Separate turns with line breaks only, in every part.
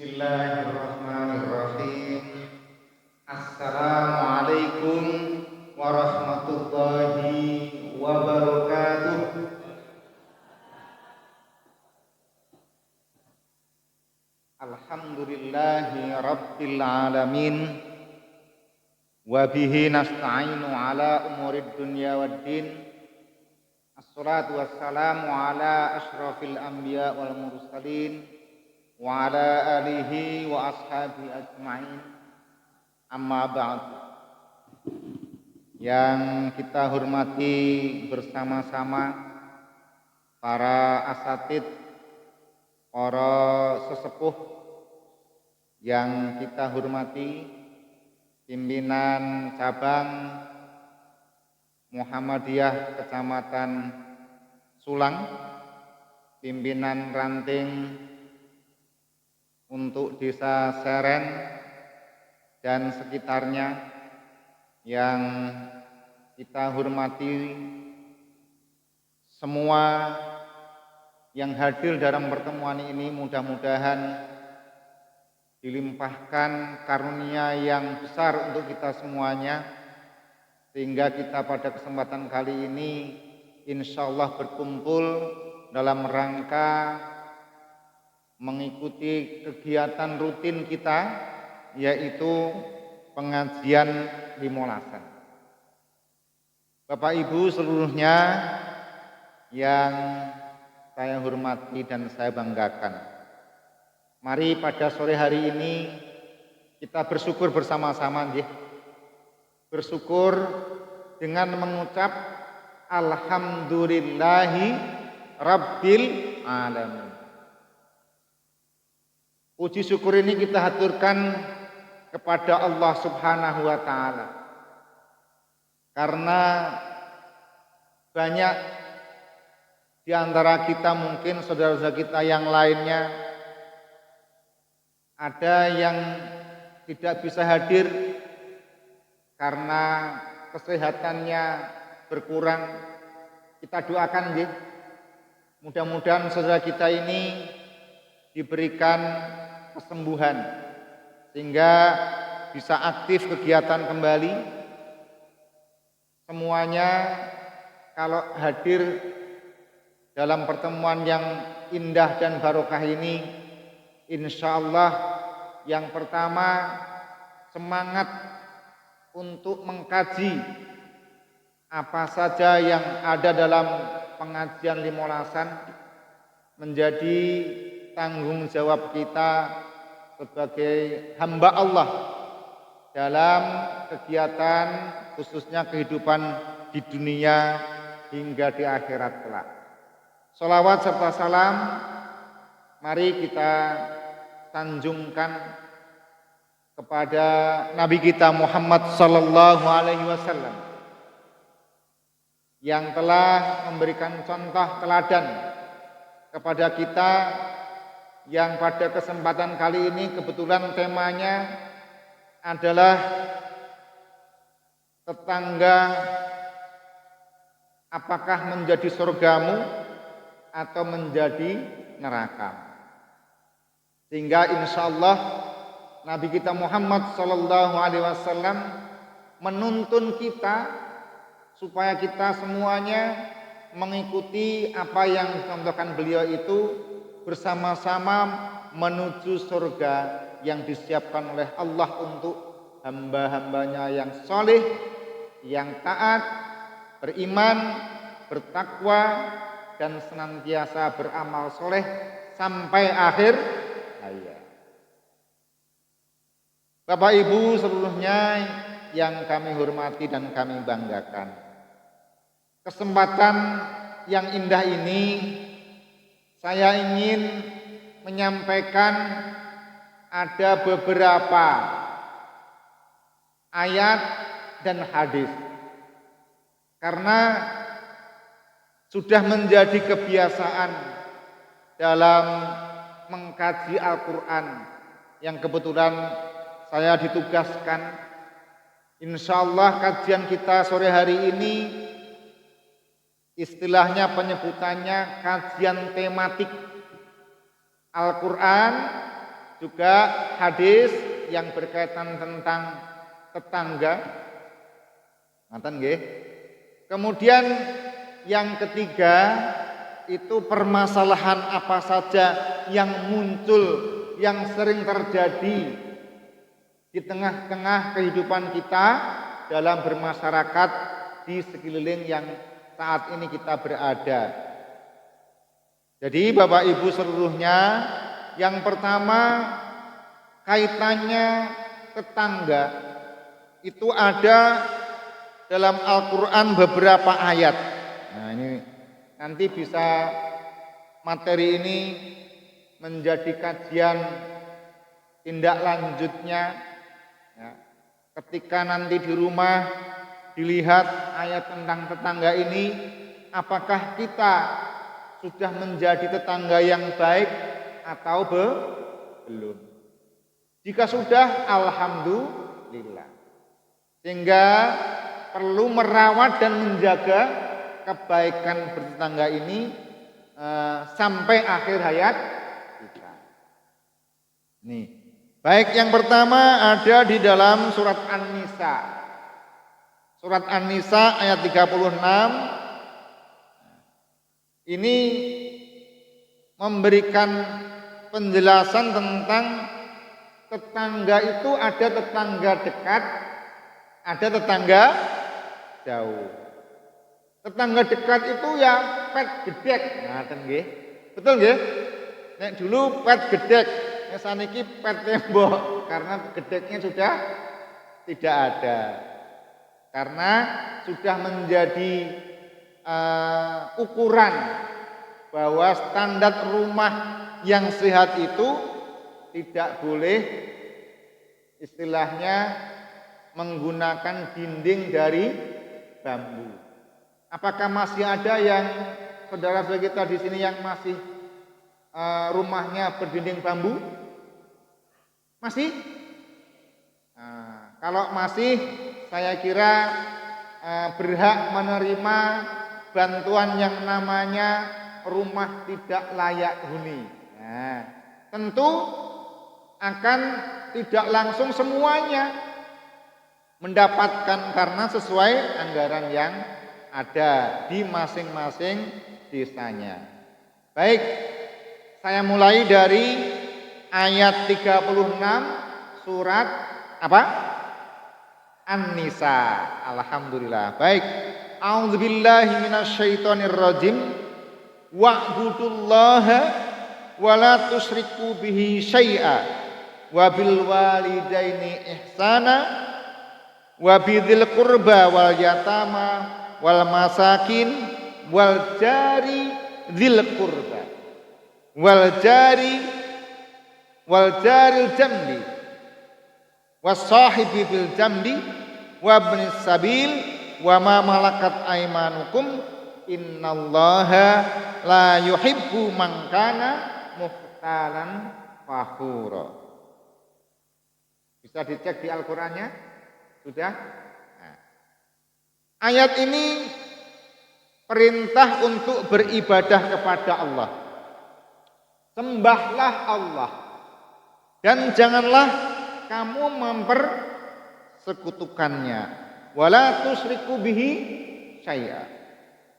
Bismillahirrahmanirrahim. Assalamualaikum warahmatullahi wabarakatuh. Alhamdulillahi rabbil alamin. Wa bihi nasta'inu ala umurid dunya waddin. Assalatu wassalamu ala asyrafil anbiya wal mursalin wa ala alihi wa ashabihi ajma'in. Amma ba'd. Yang kita hormati bersama-sama para asatid, para sesepuh yang kita hormati, pimpinan cabang Muhammadiyah Kecamatan Sulang, pimpinan ranting untuk Desa Seren dan sekitarnya yang kita hormati, semua yang hadir dalam pertemuan ini mudah-mudahan dilimpahkan karunia yang besar untuk kita semuanya, sehingga kita pada kesempatan kali ini insya Allah berkumpul dalam rangka mengikuti kegiatan rutin kita, yaitu pengajian Limolasan. Bapak Ibu seluruhnya yang saya hormati dan saya banggakan, mari pada sore hari ini kita bersyukur bersama-sama, bersyukur dengan mengucap Alhamdulillahi Rabbil Alamin. Puji syukur ini kita haturkan kepada Allah Subhanahu wa Ta'ala, karena banyak di antara kita, mungkin saudara-saudara kita yang lainnya, ada yang tidak bisa hadir karena kesehatannya berkurang. Kita doakan, mudah-mudahan saudara kita ini diberikan kesembuhan sehingga bisa aktif kegiatan kembali. Semuanya kalau hadir dalam pertemuan yang indah dan barokah ini, insya Allah yang pertama semangat untuk mengkaji apa saja yang ada dalam pengajian Limolasan, menjadi tanggung jawab kita sebagai hamba Allah dalam kegiatan, khususnya kehidupan di dunia hingga di akhirat kelak. Sholawat serta salam mari kita sanjungkan kepada Nabi kita Muhammad sallallahu alaihi wasallam yang telah memberikan contoh teladan kepada kita, yang pada kesempatan kali ini kebetulan temanya adalah tetangga apakah menjadi surgamu atau menjadi neraka. Sehingga insya Allah Nabi kita Muhammad sallallahu alaihi wasallam menuntun kita supaya kita semuanya mengikuti apa yang dicontohkan beliau itu, bersama-sama menuju surga yang disiapkan oleh Allah untuk hamba-hambanya yang soleh, yang taat, beriman, bertakwa, dan senantiasa beramal soleh sampai akhir hayat. Bapak Ibu seluruhnya yang kami hormati dan kami banggakan, kesempatan yang indah ini saya ingin menyampaikan ada beberapa ayat dan hadis, karena sudah menjadi kebiasaan dalam mengkaji Al-Quran yang kebetulan saya ditugaskan. Insya Allah kajian kita sore hari ini istilahnya, penyebutannya kajian tematik Al-Quran juga hadis yang berkaitan tentang tetangga. Ngaten nggih. Kemudian yang ketiga itu permasalahan apa saja yang muncul, yang sering terjadi di tengah-tengah kehidupan kita dalam bermasyarakat di sekeliling yang saat ini kita berada. Jadi Bapak Ibu seluruhnya, yang pertama kaitannya tetangga itu ada dalam Al-Quran beberapa ayat. Nah ini nanti bisa materi ini menjadi kajian tindak lanjutnya ya. Ketika nanti di rumah dilihat ayat tentang tetangga ini, apakah kita sudah menjadi tetangga yang baik atau belum? Jika sudah, alhamdulillah. Sehingga perlu merawat dan menjaga kebaikan bertetangga ini sampai akhir hayat kita. Nih, baik yang pertama ada di dalam surat An-Nisa. Surat An-Nisa ayat 36. Ini memberikan penjelasan tentang tetangga itu ada tetangga dekat, ada tetangga jauh. Tetangga dekat itu ya pet gedek, ngaten nggih. Betul nggih? Nek dulu pet gedek, nek saniki pet tembok karena gedeknya sudah tidak ada. Karena sudah menjadi ukuran bahwa standar rumah yang sehat itu tidak boleh istilahnya menggunakan dinding dari bambu. Apakah masih ada yang saudara-saudara kita di sini yang masih rumahnya berdinding bambu? Masih? Nah, kalau masih, saya kira berhak menerima bantuan yang namanya rumah tidak layak huni. Nah, tentu akan tidak langsung semuanya mendapatkan karena sesuai anggaran yang ada di masing-masing desanya. Baik, saya mulai dari ayat 36 surat apa? An-Nisa. Alhamdulillah. Baik. A'udzubillahi minasyaitonirrajim. Wa'budullaha wa la tusyriku bihi syai'a wa bil walidaini ihsana wa bidzil qurba wal yatama wal masakin wal jari dzil qurba wal jaril jambi was sahibi bil jambi wa ibnis sabil wa ma malakat aymanukum innallaha la yuhibbu man kana mukhtalan fakhura. Bisa dicek di Al-Qur'annya? Sudah? Nah. Ayat ini perintah untuk beribadah kepada Allah. Sembahlah Allah dan janganlah kamu mempersekutukannya. Wala tusyriku bihi syai'a.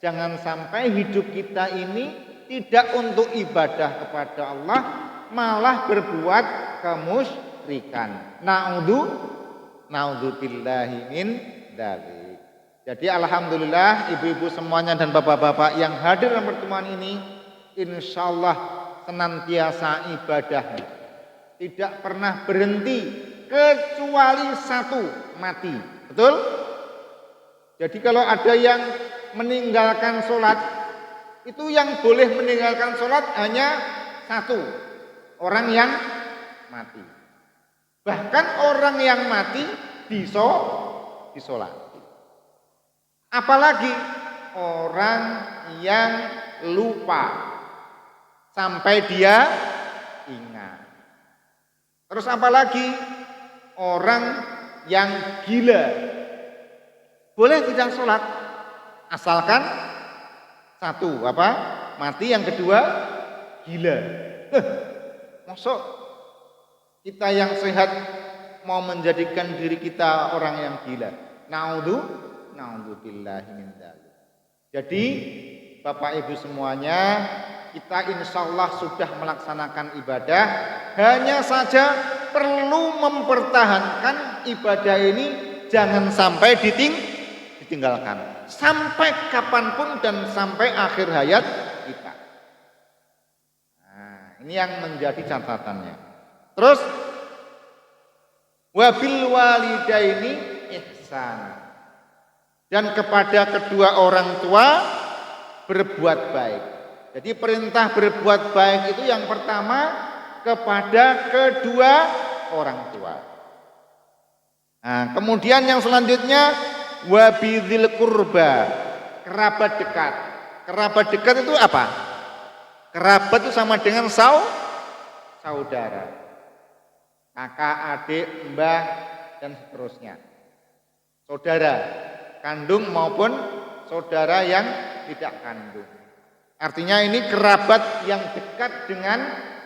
Jangan sampai hidup kita ini tidak untuk ibadah kepada Allah, malah berbuat kemusyrikan. Na'udzubillahi min dzalik. Jadi alhamdulillah ibu-ibu semuanya dan bapak-bapak yang hadir dalam pertemuan ini insyaallah senantiasa ibadahnya. Tidak pernah berhenti kecuali satu, mati. Betul? Jadi kalau ada yang meninggalkan sholat, itu yang boleh meninggalkan sholat hanya satu, orang yang mati. Bahkan orang yang mati disolati. Apalagi orang yang lupa sampai dia ingat. Terus apalagi orang yang gila, boleh tidak sholat asalkan satu apa mati, yang kedua gila. Masuk Kita yang sehat mau menjadikan diri kita orang yang gila. Naudzubillahi min dzalik. Jadi Bapak Ibu semuanya, kita insya Allah sudah melaksanakan ibadah, hanya saja perlu mempertahankan ibadah ini jangan sampai ditinggalkan sampai kapanpun dan sampai akhir hayat kita. Nah, ini yang menjadi catatannya. Terus wabil walidaini ihsan, dan kepada kedua orang tua berbuat baik. Jadi perintah berbuat baik itu yang pertama kepada kedua orang tua. Nah, kemudian yang selanjutnya wabidzil qurba, kerabat dekat. Kerabat dekat itu apa? Kerabat itu sama dengan saudara. Kakak, adik, mbah dan seterusnya. Saudara kandung maupun saudara yang tidak kandung. Artinya ini kerabat yang dekat dengan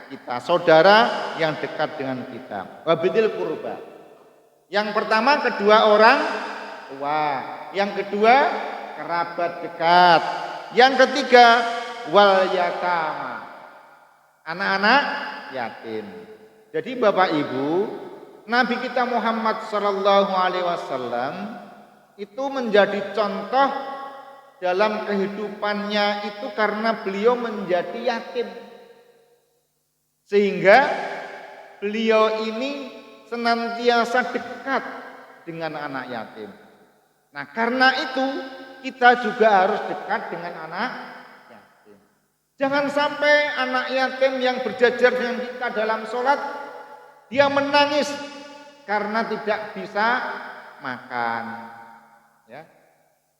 kita, saudara yang dekat dengan kita. Wabidzil qurba. Yang pertama kedua orang tua, yang kedua kerabat dekat, yang ketiga wal yatama, anak-anak yatim. Jadi Bapak Ibu, Nabi kita Muhammad sallallahu alaihi wasallam itu menjadi contoh dalam kehidupannya itu karena beliau menjadi yatim. Sehingga beliau ini senantiasa dekat dengan anak yatim. Nah, karena itu kita juga harus dekat dengan anak yatim. Jangan sampai anak yatim yang berjajar dengan kita dalam sholat, dia menangis karena tidak bisa makan, ya.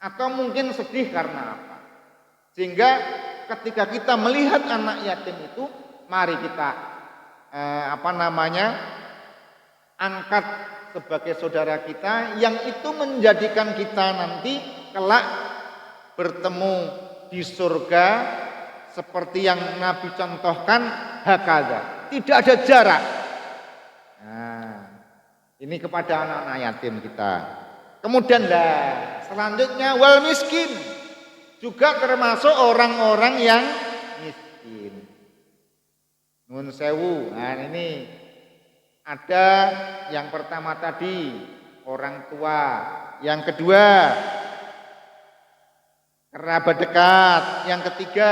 Atau mungkin sedih karena apa. Sehingga ketika kita melihat anak yatim itu, mari kita angkat sebagai saudara kita, yang itu menjadikan kita nanti kelak bertemu di surga seperti yang Nabi contohkan, hakadha, tidak ada jarak. Nah, ini kepada anak-anak yatim kita. Kemudian selanjutnya wal miskin, juga termasuk orang-orang yang miskin. Nun sewu. Nah, ini ada yang pertama tadi orang tua, yang kedua kerabat dekat, yang ketiga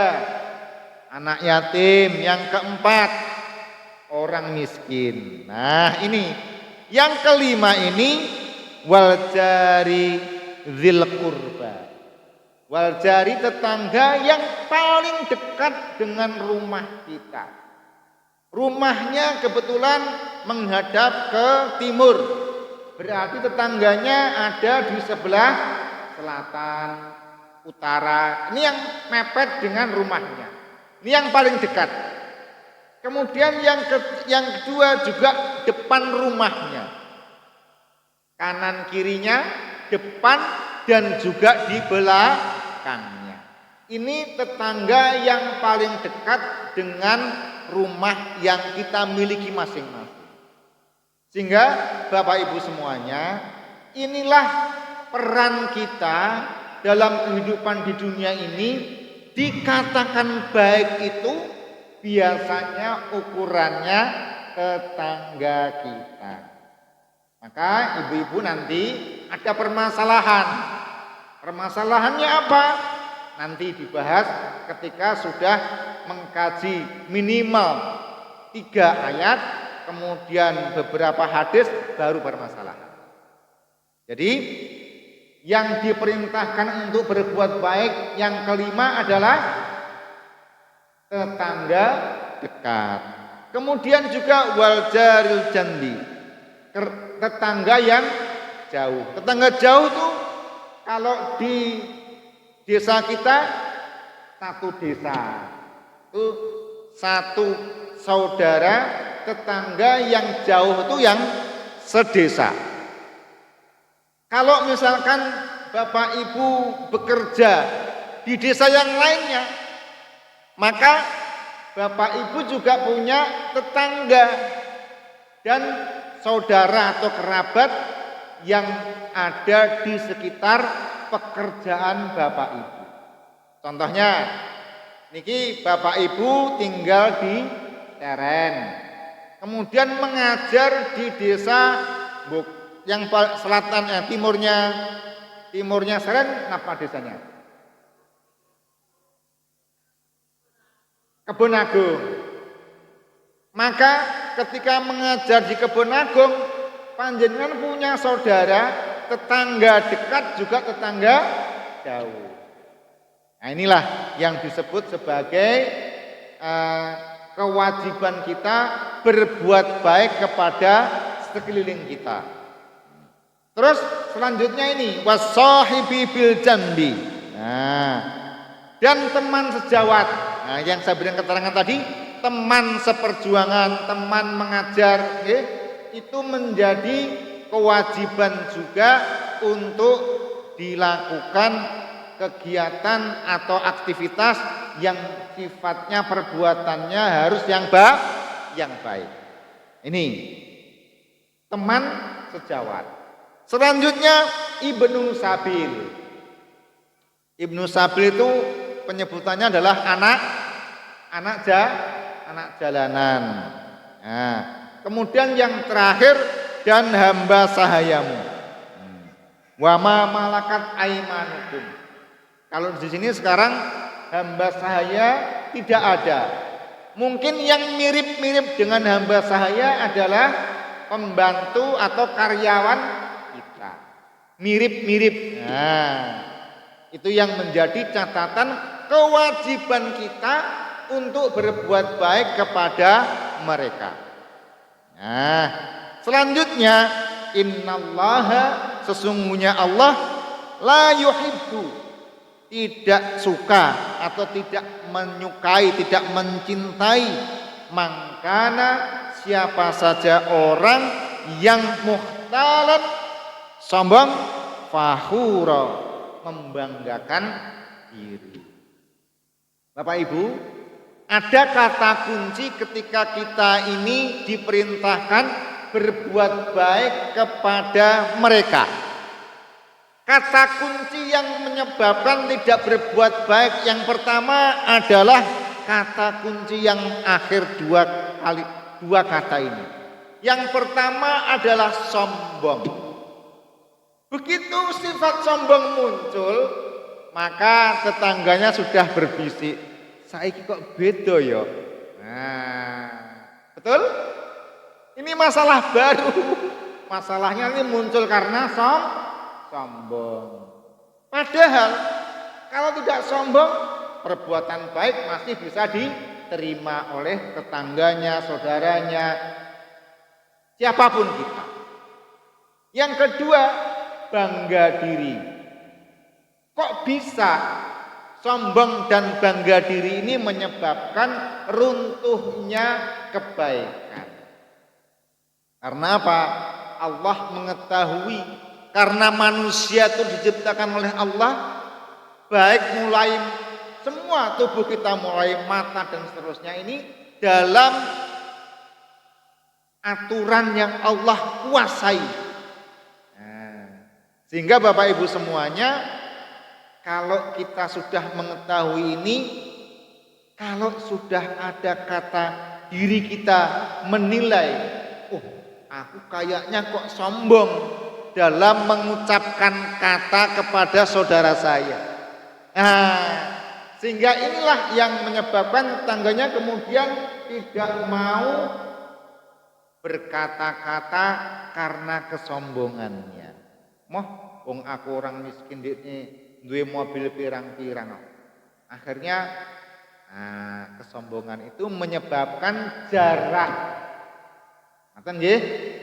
anak yatim, yang keempat orang miskin. Nah, ini yang kelima ini wal jari dzil qurba. Wal jari, tetangga yang paling dekat dengan rumah kita. Rumahnya kebetulan menghadap ke timur, berarti tetangganya ada di sebelah selatan, utara. Ini yang mepet dengan rumahnya. Ini yang paling dekat. Kemudian yang kedua juga depan rumahnya, kanan kirinya, depan dan juga di belakangnya. Ini tetangga yang paling dekat dengan rumah yang kita miliki masing-masing. Sehingga Bapak Ibu semuanya, inilah peran kita dalam kehidupan di dunia ini. Dikatakan baik itu biasanya ukurannya tetangga kita. Maka ibu-ibu nanti ada permasalahan. Permasalahannya apa? Nanti dibahas ketika sudah mengkaji minimal 3 ayat, kemudian beberapa hadis, baru bermasalah. Jadi yang diperintahkan untuk berbuat baik yang kelima adalah tetangga dekat. Kemudian juga wal jaril jandi, tetangga yang jauh. Tetangga jauh itu kalau di desa kita satu desa itu satu saudara, tetangga yang jauh itu yang sedesa. Kalau misalkan Bapak Ibu bekerja di desa yang lainnya, maka Bapak Ibu juga punya tetangga dan saudara atau kerabat yang ada di sekitar pekerjaan Bapak Ibu. Contohnya, niki Bapak Ibu tinggal di Teren, kemudian mengajar di desa yang selatan, timurnya Seren, apa desanya? Kebon Agung. Maka ketika mengajar di Kebon Agung, panjenengan punya saudara, tetangga dekat juga tetangga jauh. Nah, inilah yang disebut sebagai kewajiban kita berbuat baik kepada sekeliling kita. Terus selanjutnya ini wasahibi bil jambi. Nah, dan teman sejawat. Nah, yang saya berikan keterangan tadi, teman seperjuangan, teman mengajar, itu menjadi kewajiban juga untuk dilakukan kegiatan atau aktivitas yang sifatnya perbuatannya harus yang baik. Ini teman sejawat. Selanjutnya Ibnu Sabil. Ibnu Sabil itu penyebutannya adalah anak jalanan. Nah, kemudian yang terakhir dan hamba sahayamu. Wa ma malakat aimanukum. Kalau di sini sekarang hamba sahaya tidak ada. Mungkin yang mirip-mirip dengan hamba sahaya adalah pembantu atau karyawan kita. Mirip-mirip. Nah, itu yang menjadi catatan kewajiban kita untuk berbuat baik kepada mereka. Nah, selanjutnya innallaha, sesungguhnya Allah la yuhibbu, tidak suka atau tidak menyukai, tidak mencintai mangkana, siapa saja orang yang muhtalan, sombong, fakhura, membanggakan diri. Bapak Ibu, ada kata kunci ketika kita ini diperintahkan berbuat baik kepada mereka. Kata kunci yang menyebabkan tidak berbuat baik yang pertama adalah kata kunci yang akhir dua kata ini. Yang pertama adalah sombong. Begitu sifat sombong muncul, maka tetangganya sudah berbisik, saiki kok beda ya. Nah, betul? Ini masalah baru. Masalahnya ini muncul karena sombong. Padahal kalau tidak sombong, perbuatan baik masih bisa diterima oleh tetangganya, saudaranya, siapapun kita. Yang kedua, bangga diri. Kok bisa sombong dan bangga diri ini menyebabkan runtuhnya kebaikan? Karena apa? Allah mengetahui, karena manusia itu diciptakan oleh Allah, baik mulai semua tubuh kita, mulai mata dan seterusnya ini dalam aturan yang Allah kuasai. Nah, sehingga Bapak Ibu semuanya, kalau kita sudah mengetahui ini, kalau sudah ada kata diri kita menilai, oh aku kayaknya kok sombong dalam mengucapkan kata kepada saudara saya. Nah, sehingga inilah yang menyebabkan tetangganya kemudian tidak mau berkata-kata karena kesombongannya. Moh, wong aku orang miskin ini duwe mobil pirang-pirang. Akhirnya kesombongan itu menyebabkan jarak.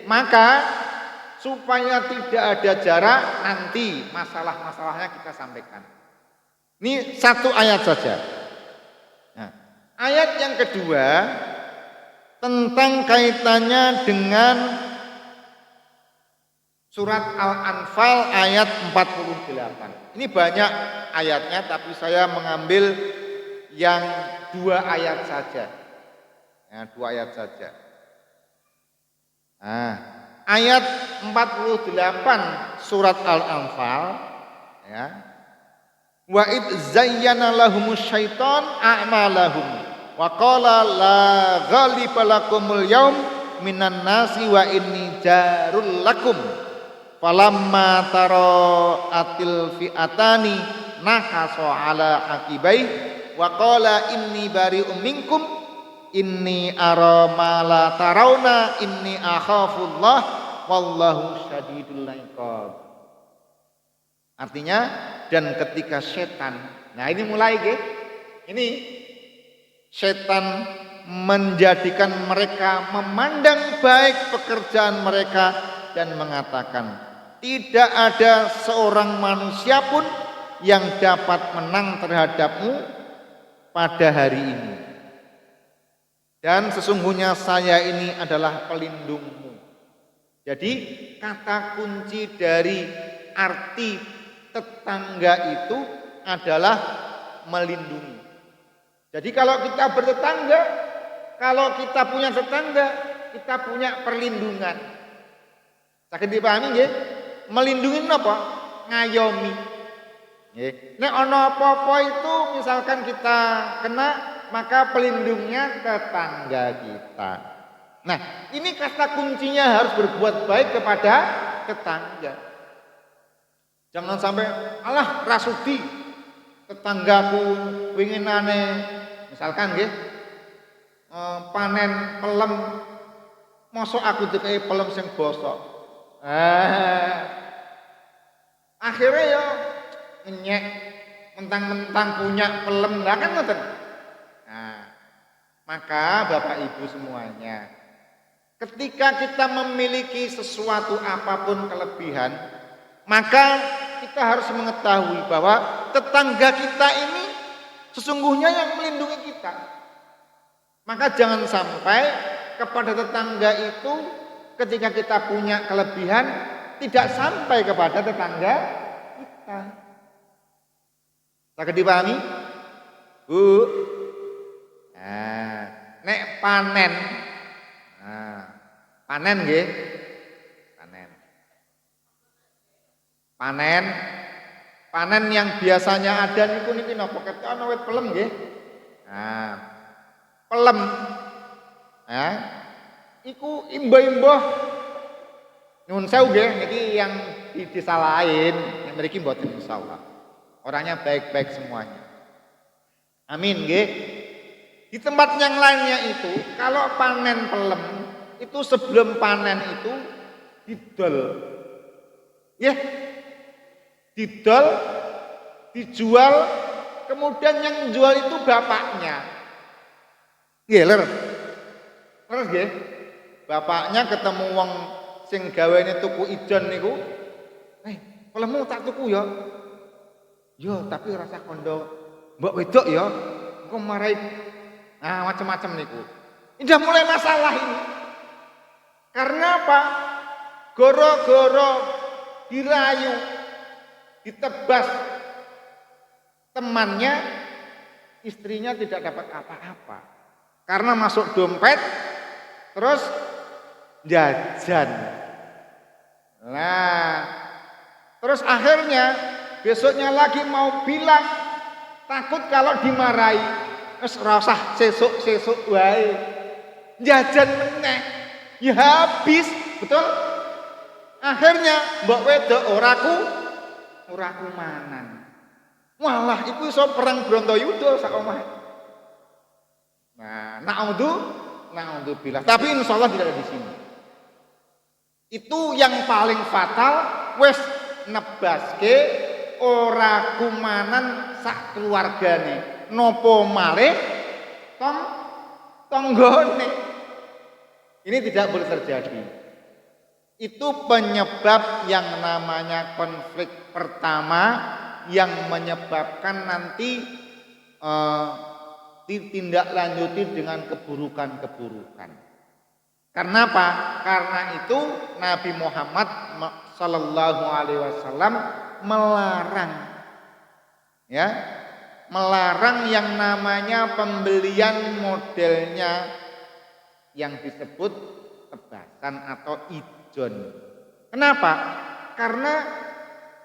Maka supaya tidak ada jarak, nanti masalah-masalahnya kita sampaikan. Ini satu ayat saja. Nah, ayat yang kedua tentang kaitannya dengan surat Al-Anfal ayat 48. Ini banyak ayatnya, tapi saya mengambil yang 2 ayat saja. Ya, 2 ayat saja. Nah, ayat 48 surat Al-Anfal ya. Wa id zayyana lahumus syaiton a'malahum wa qala la ghaliba lakumul yaum minan nasi wa inni jarul lakum falamma taro atil fi'atani nahaso ala akibai wa qala inni bari'um minkum inni ara ma la tarawna inni akhafullah wallahu syadidul iqab. Artinya, dan ketika setan, nah ini mulai ini setan menjadikan mereka memandang baik pekerjaan mereka dan mengatakan tidak ada seorang manusia pun yang dapat menang terhadapmu pada hari ini. Dan sesungguhnya saya ini adalah pelindungmu. Jadi kata kunci dari arti tetangga itu adalah melindungi. Jadi kalau kita bertetangga, kalau kita punya tetangga, kita punya perlindungan. Sakit dipahami nggih? Melindungi apa? Ngayomi. Nggih. Nek ana apa-apa itu misalkan kita kena, maka pelindungnya tetangga kita. Nah, ini kata kuncinya harus berbuat baik kepada tetangga. Jangan sampai alah rasudi tetanggaku winginane misalkan nggih panen pelem mosok aku dikai pelem sing bosok. Akhirnya ya ngenyek mentang-mentang punya pelem lah kan ngoten. Nah, maka Bapak Ibu semuanya, ketika kita memiliki sesuatu apapun kelebihan, maka kita harus mengetahui bahwa tetangga kita ini sesungguhnya yang melindungi kita. Maka jangan sampai kepada tetangga itu ketika kita punya kelebihan tidak sampai kepada tetangga kita. Saged dipahami? Bu. Nah, nek panen. Nah, panen nggih. Panen yang biasanya ada niku niki napa ketok ana wit pelem nggih. Nah, pelem. Ya. Iku imbah-imbah nyuwun sewu nggih niki yang di desa lain, yang mriki mboten insyaallah. Orangnya baik-baik semuanya. Amin nggih. Di tempat yang lainnya itu kalau panen pelem itu sebelum panen itu didol. Ya. Didol, dijual, kemudian yang jual itu bapaknya. Nggih, lur. Terus nggih, bapaknya ketemu wong sing gawene tuku ijon niku. Pelemu tak tuku ya. Yo, tapi rasa kondo mbok wedok ya. Engko marai macam-macam niku. Udah mulai masalah ini. Karena apa? Goro-goro dirayu, ditebas temannya, istrinya tidak dapat apa-apa karena masuk dompet terus jajan. Nah, terus akhirnya besoknya lagi mau bilang takut kalau dimarahi, wis ora usah sesuk wae jajan meneh ya habis, betul. Akhirnya mbok wedok ora kumanan. Walah iku iso perang Brontoyuda sak omah. Nah, naudzubillah. Tapi insyaallah tidak ada di sini. Itu yang paling fatal wis nebaske ora kumanan sak keluargane. Nopo malih tonggone. Ini tidak boleh terjadi. Itu penyebab yang namanya konflik pertama yang menyebabkan nanti ditindaklanjuti dengan keburukan-keburukan. Karena apa? Karena itu Nabi Muhammad Sallallahu Alaihi Wasallam melarang yang namanya pembelian modelnya yang disebut tebasan atau ijon. Kenapa? Karena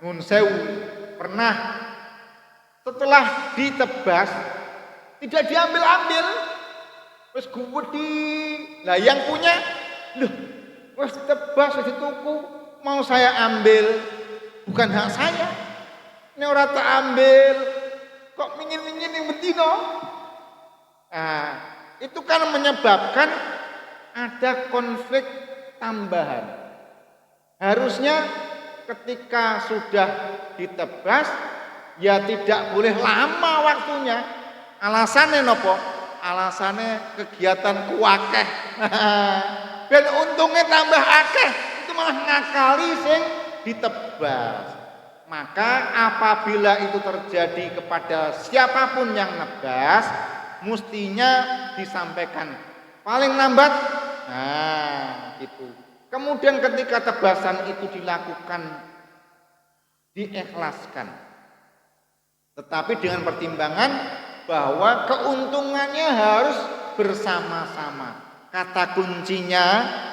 nun sewu pernah setelah ditebas tidak diambil-ambil, terus gede. Lah yang punya, loh, wes tebas wis dituku, mau saya ambil, bukan hak saya. Ini orang tak ambil, kok mingin-mingin yang betino. Nah, itu kan menyebabkan ada konflik tambahan. Harusnya ketika sudah ditebas, ya tidak boleh lama waktunya. Alasannya nopo? Alasannya kegiatan kuakeh. Dan untungnya tambah akeh, itu malah ngakali sing ditebas. Maka apabila itu terjadi kepada siapapun yang nebas, mestinya disampaikan paling lambat. Nah, itu. Kemudian ketika tebasan itu dilakukan, diikhlaskan. Tetapi dengan pertimbangan bahwa keuntungannya harus bersama-sama. Kata kuncinya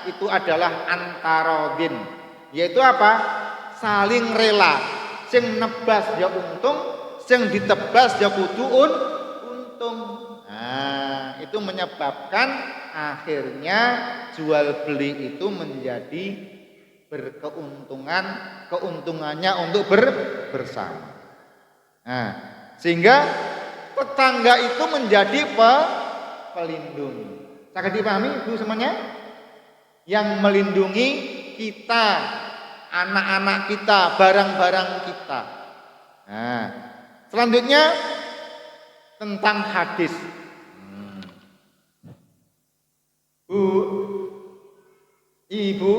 itu adalah antarodin, yaitu apa? Saling rela. Sing nebas ya untung, sing ditebas ya kudu untung. Nah, itu menyebabkan akhirnya jual beli itu menjadi berkeuntungan, keuntungannya untuk bersama. Nah, sehingga tetangga itu menjadi pelindung. Sangat dipahami Ibu semuanya? Yang melindungi kita, anak-anak kita, barang-barang kita. Nah, selanjutnya tentang hadis. Bu, Ibu,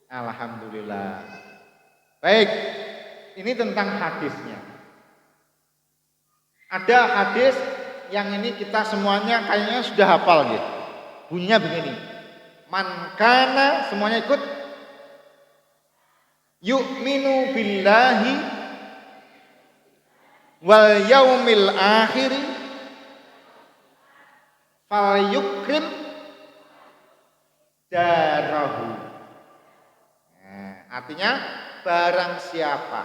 alhamdulillah. Baik, ini tentang hadisnya. Ada hadis yang ini kita semuanya kayaknya sudah hafal gitu. Bunyinya begini. Man kana, semuanya ikut. Yu'minu billahi wal yaumil akhir fal yukrim darahu. Nah, artinya barang siapa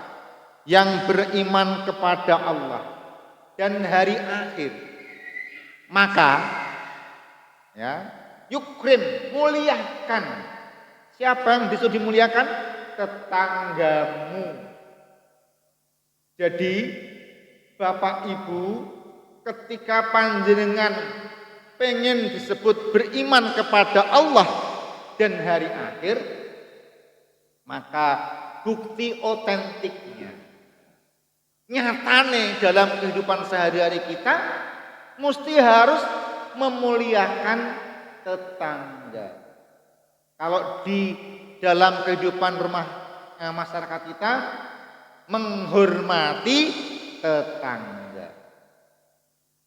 yang beriman kepada Allah dan hari akhir, maka ya yukrim, muliakan. Siapa yang disuruh dimuliakan? Tetanggamu. Jadi Bapak Ibu, ketika panjenengan pengen disebut beriman kepada Allah dan hari akhir, maka bukti otentiknya nyatane dalam kehidupan sehari-hari kita mesti harus memuliakan tetangga. Kalau di dalam kehidupan rumah masyarakat kita, menghormati tetangga.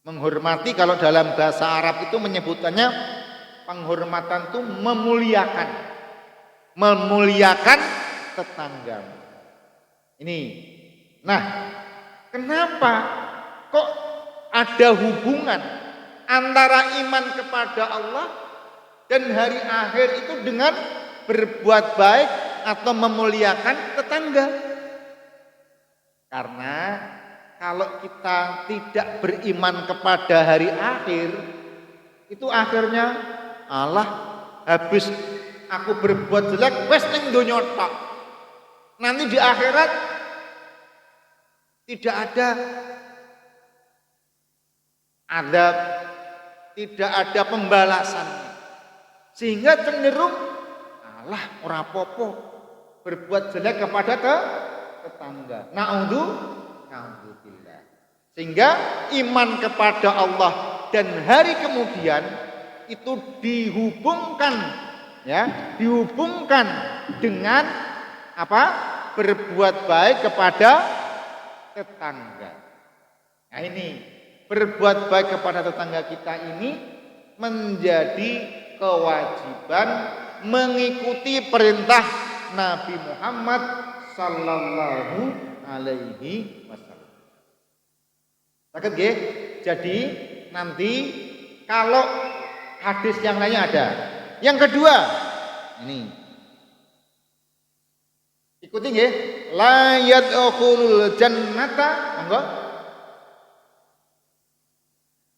Menghormati kalau dalam bahasa Arab itu menyebutannya penghormatan itu memuliakan. Memuliakan tetangga. Ini. Nah, kenapa kok ada hubungan antara iman kepada Allah dan hari akhir itu dengan berbuat baik atau memuliakan tetangga? Karena kalau kita tidak beriman kepada hari akhir, itu akhirnya Allah, habis aku berbuat jelek wes ning donya tok. Nanti di akhirat tidak ada azab, tidak ada pembalasan. Sehingga cenderung Allah ora apa-apa berbuat jelek kepada tetangga. Na'udzubillah. Sehingga iman kepada Allah dan hari kemudian itu dihubungkan dengan apa? Berbuat baik kepada tetangga. Nah, ini berbuat baik kepada tetangga kita ini menjadi kewajiban mengikuti perintah Nabi Muhammad sallallahu alaihi wasallam. Sakit nggih? Jadi nanti kalau hadis yang lainnya ada, Yang kedua, ini ikuti nggih, la yadkhulul jannata, monggo,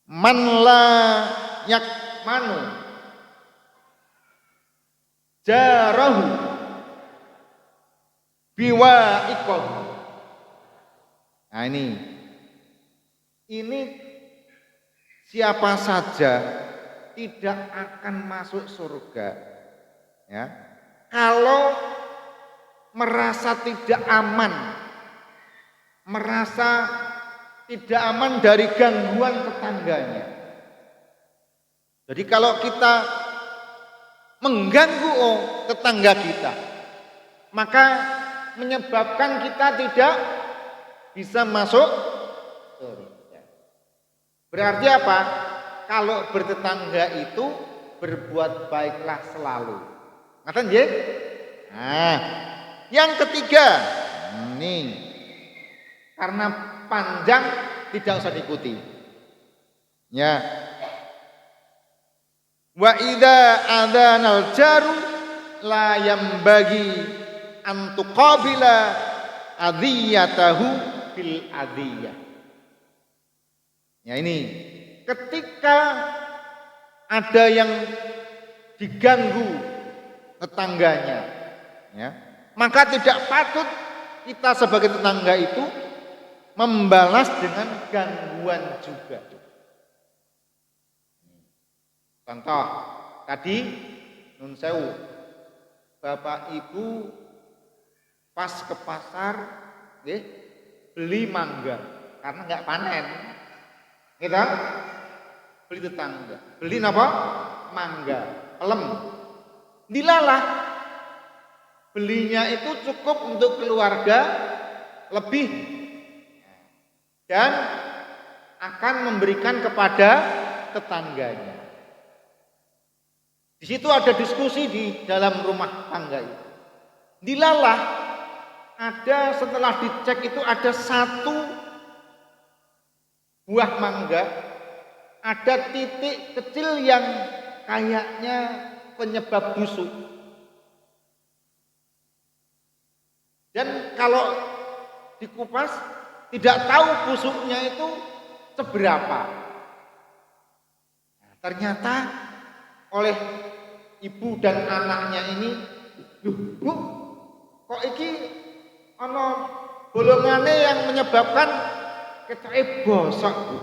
man la yakmanu jarahu biwa'iqah. Nah ini siapa saja tidak akan masuk surga ya kalau merasa tidak aman, merasa tidak aman dari gangguan tetangganya. Jadi kalau kita mengganggu tetangga kita, maka menyebabkan kita tidak bisa masuk surga. Berarti apa? Kalau bertetangga itu berbuat baiklah selalu. Ngaten nggih? Nah, yang ketiga, ini karena panjang tidak usah diikuti. Ya. Wa idza adzanal jaru la yambagi an tuqabila adiyatahu bil adiyah. Ya ini, ketika ada yang diganggu tetangganya, ya, maka tidak patut kita sebagai tetangga itu membalas dengan gangguan juga. Contoh tadi nun sewu, bapak ibu pas ke pasar, beli mangga karena nggak panen, gitu, beli tetangga, beli apa? Mangga, pelem, dilalah, belinya itu cukup untuk keluarga lebih dan akan memberikan kepada tetangganya. Di situ ada diskusi di dalam rumah tangga itu. Dilalah, ada setelah dicek itu ada satu buah mangga, ada titik kecil yang kayaknya penyebab busuk. Dan kalau dikupas tidak tahu busuknya itu seberapa. Nah, ternyata oleh ibu dan anaknya ini, Bu, kok iki ana bolongane yang menyebabkan kecake bosok, Bu.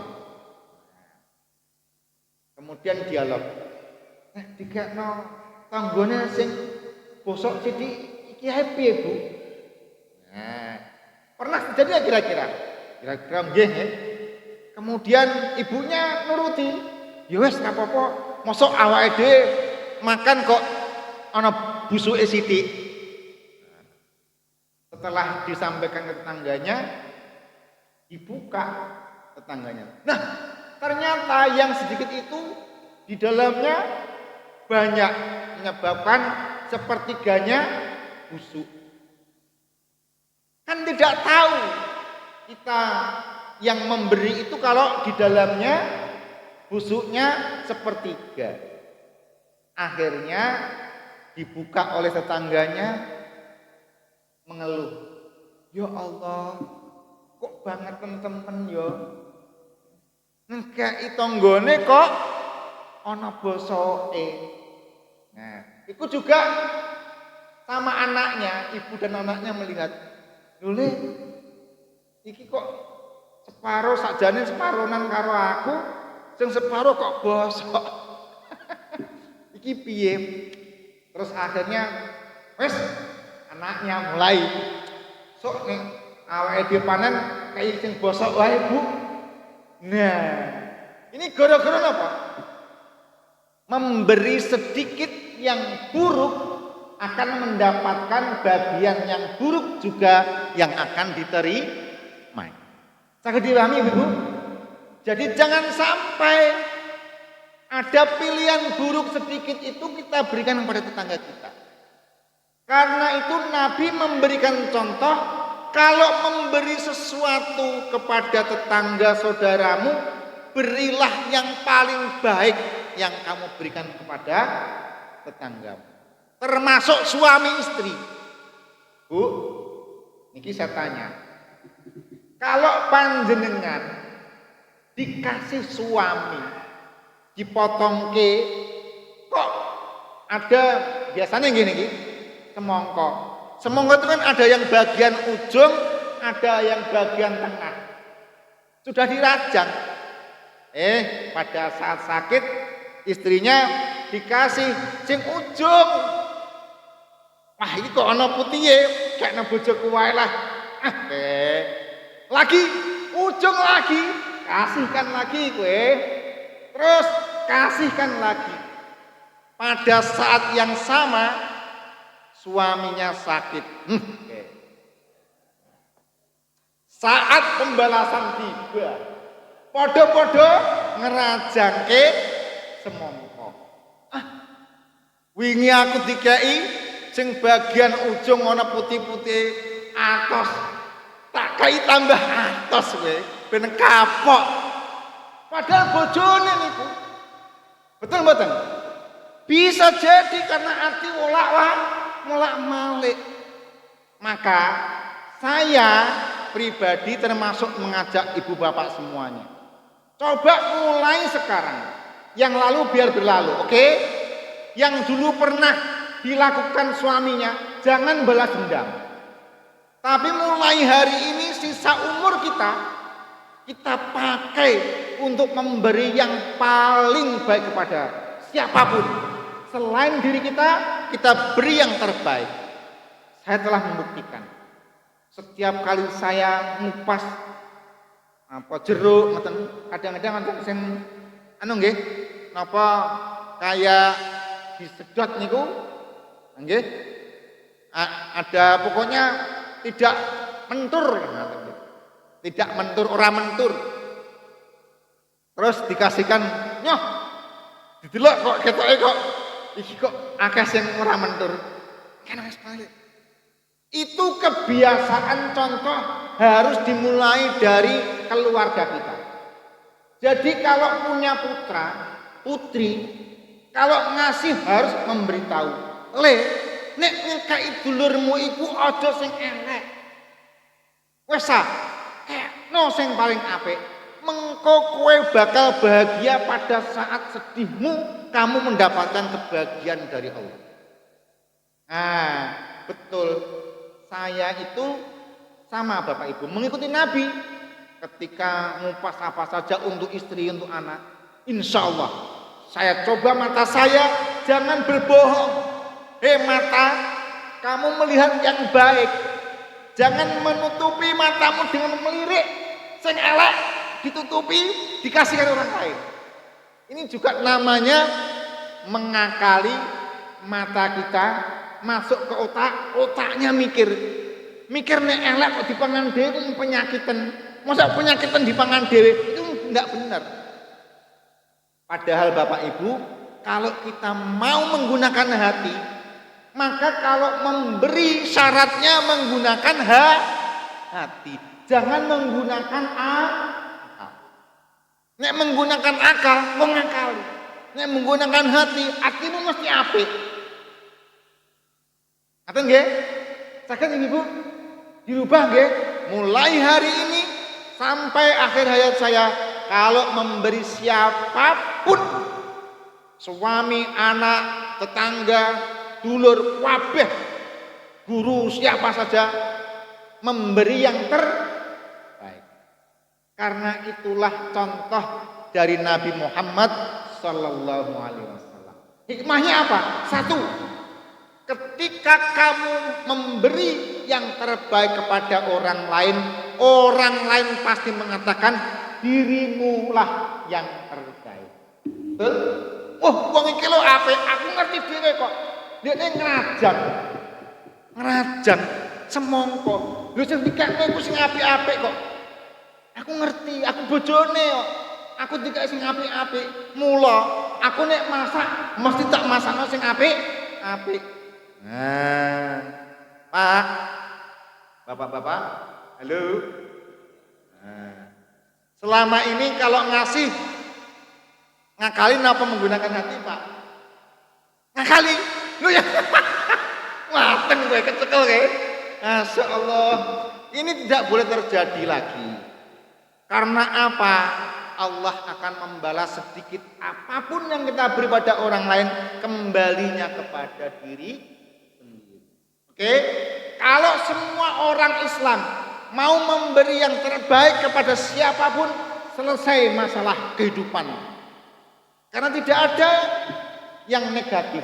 Kemudian dialog, dikekno tanggone sing bosok sithik iki happy, Bu. Nah, pernah terjadi kira-kira nggih. Kemudian ibunya nuruti, ya wis gak apa-apa. Mosok awake dhewe makan kok ana busuke sithik. Setelah disampaikan ke tetangganya, dibuka tetangganya. Nah, ternyata yang sedikit itu di dalamnya banyak menyebabkan sepertiganya busuk. Kan tidak tahu kita yang memberi itu kalau di dalamnya busuknya sepertiga. Akhirnya dibuka oleh tetangganya, mengeluh, ya Allah, kok banget temen-temen ya, ngekei tonggone kok ana bosoke. Nah, itu juga sama anaknya, ibu dan anaknya melihat, lho iki kok separo sakjane separonan karo aku, sing separo kok bosok. Iki piye? Terus akhirnya wis anaknya mulai sok nih awake dhewe panen kaya sing bosok wae, Bu. Nah, ini gara-gara apa? Memberi sedikit yang buruk akan mendapatkan bagian yang buruk juga yang akan diterima. Saged dipahami, Bu? Jadi jangan sampai ada pilihan buruk sedikit itu kita berikan kepada tetangga kita. Karena itu Nabi memberikan contoh, kalau memberi sesuatu kepada tetangga saudaramu, berilah yang paling baik yang kamu berikan kepada tetanggamu. Termasuk suami istri. Bu, niki saya tanya. Kalau panjenengan dikasih suami dipotongke kok ada biasanya gini semongko. Semongko itu kan ada yang bagian ujung, ada yang bagian tengah. Sudah dirajang. Pada saat sakit istrinya dikasih sing ujung. Wah, ini kok ana putihe, kayaknya bojoku wae lah. Lagi ujung lagi, kasihkan lagi kowe. Terus kasihkan lagi. Pada saat yang sama suaminya sakit. Saat pembalasan tiba, podo-podo ngerajangke semongko. Wingi aku dikei sing bagian ujung ana putih-putih atos. Tak kai tambah atos kowe, ben kapok. Padahal bojone niku. Betul mboten? Bisa jadi karena hati molak-malik. Maka saya pribadi termasuk mengajak ibu bapak semuanya. Coba mulai sekarang. Yang lalu biar berlalu, oke? Yang dulu pernah dilakukan suaminya, jangan balas dendam. Tapi mulai hari ini sisa umur kita pakai untuk memberi yang paling baik kepada siapapun. Selain diri kita beri yang terbaik. Saya telah membuktikan. Setiap kali saya ngupas jeruk, kadang-kadang sing nggih, napa kayak disedot niku, nggih. Ada pokoknya tidak mentur, tidak mentur, ora mentur. Terus dikasihkan, nyoh, didelok kok ketoke kok iki kok akeh sing ora mentur. Kan wis balik. Itu kebiasaan contoh harus dimulai dari keluarga kita. Jadi kalau punya putra, putri, kalau ngasih harus memberitahu. Nek ngekei dulurmu iku aja sing elek. Wes no sing paling apik. Mengko kowe bakal bahagia pada saat sedihmu, kamu mendapatkan kebahagiaan dari Allah. Betul. Saya itu sama Bapak Ibu mengikuti Nabi ketika ngupas apa saja untuk istri, untuk anak. Insya Allah saya coba mata saya jangan berbohong. Mata, kamu melihat yang baik. Jangan menutupi matamu dengan melirik. Sing elek ditutupi, dikasihkan orang lain. Ini juga namanya mengakali mata kita masuk ke otaknya mikir nek elek kok dipangan dhewe itu penyakitan. Masa penyakitan dipangan dhewe itu enggak benar. Padahal Bapak Ibu, kalau kita mau menggunakan hati, maka kalau memberi syaratnya menggunakan hati. Jangan menggunakan akal. Nek menggunakan akal, wong ngakali. Nek menggunakan hatimu mesti apik. Ngaten nggih? Saged Ibu dirubah nggih? Mulai hari ini sampai akhir hayat saya, kalau memberi siapapun, suami, anak, tetangga, dulur, wabeh, guru, siapa saja, memberi yang terbaik. Karena itulah contoh dari Nabi Muhammad sallallahu alaihi wasallam. Hikmahnya apa? Satu, ketika kamu memberi yang terbaik kepada orang lain pasti mengatakan dirimu lah yang terbaik. Betul? Wong iki lho apik, aku ngerti dhewe kok. Dene ngerajang semongko. Lho sing dikekne iku sing apik-apik kok. Aku ngerti, aku bojone kok. Aku dikek sing apik-apik. Mula aku nek masak mesti tak masakno sing apik. Pak, Bapak-bapak, halo. Selama ini kalau ngasih ngakalin apa menggunakan hati, Pak? Ngakali. Lu ya. Mateng gue kecekel kayak. Masya Allah. Ini tidak boleh terjadi lagi. Karena apa? Allah akan membalas sedikit apapun yang kita beri pada orang lain, kembalinya kepada diri sendiri. Oke? Kalau semua orang Islam mau memberi yang terbaik kepada siapapun, selesai masalah kehidupan. Karena tidak ada yang negatif.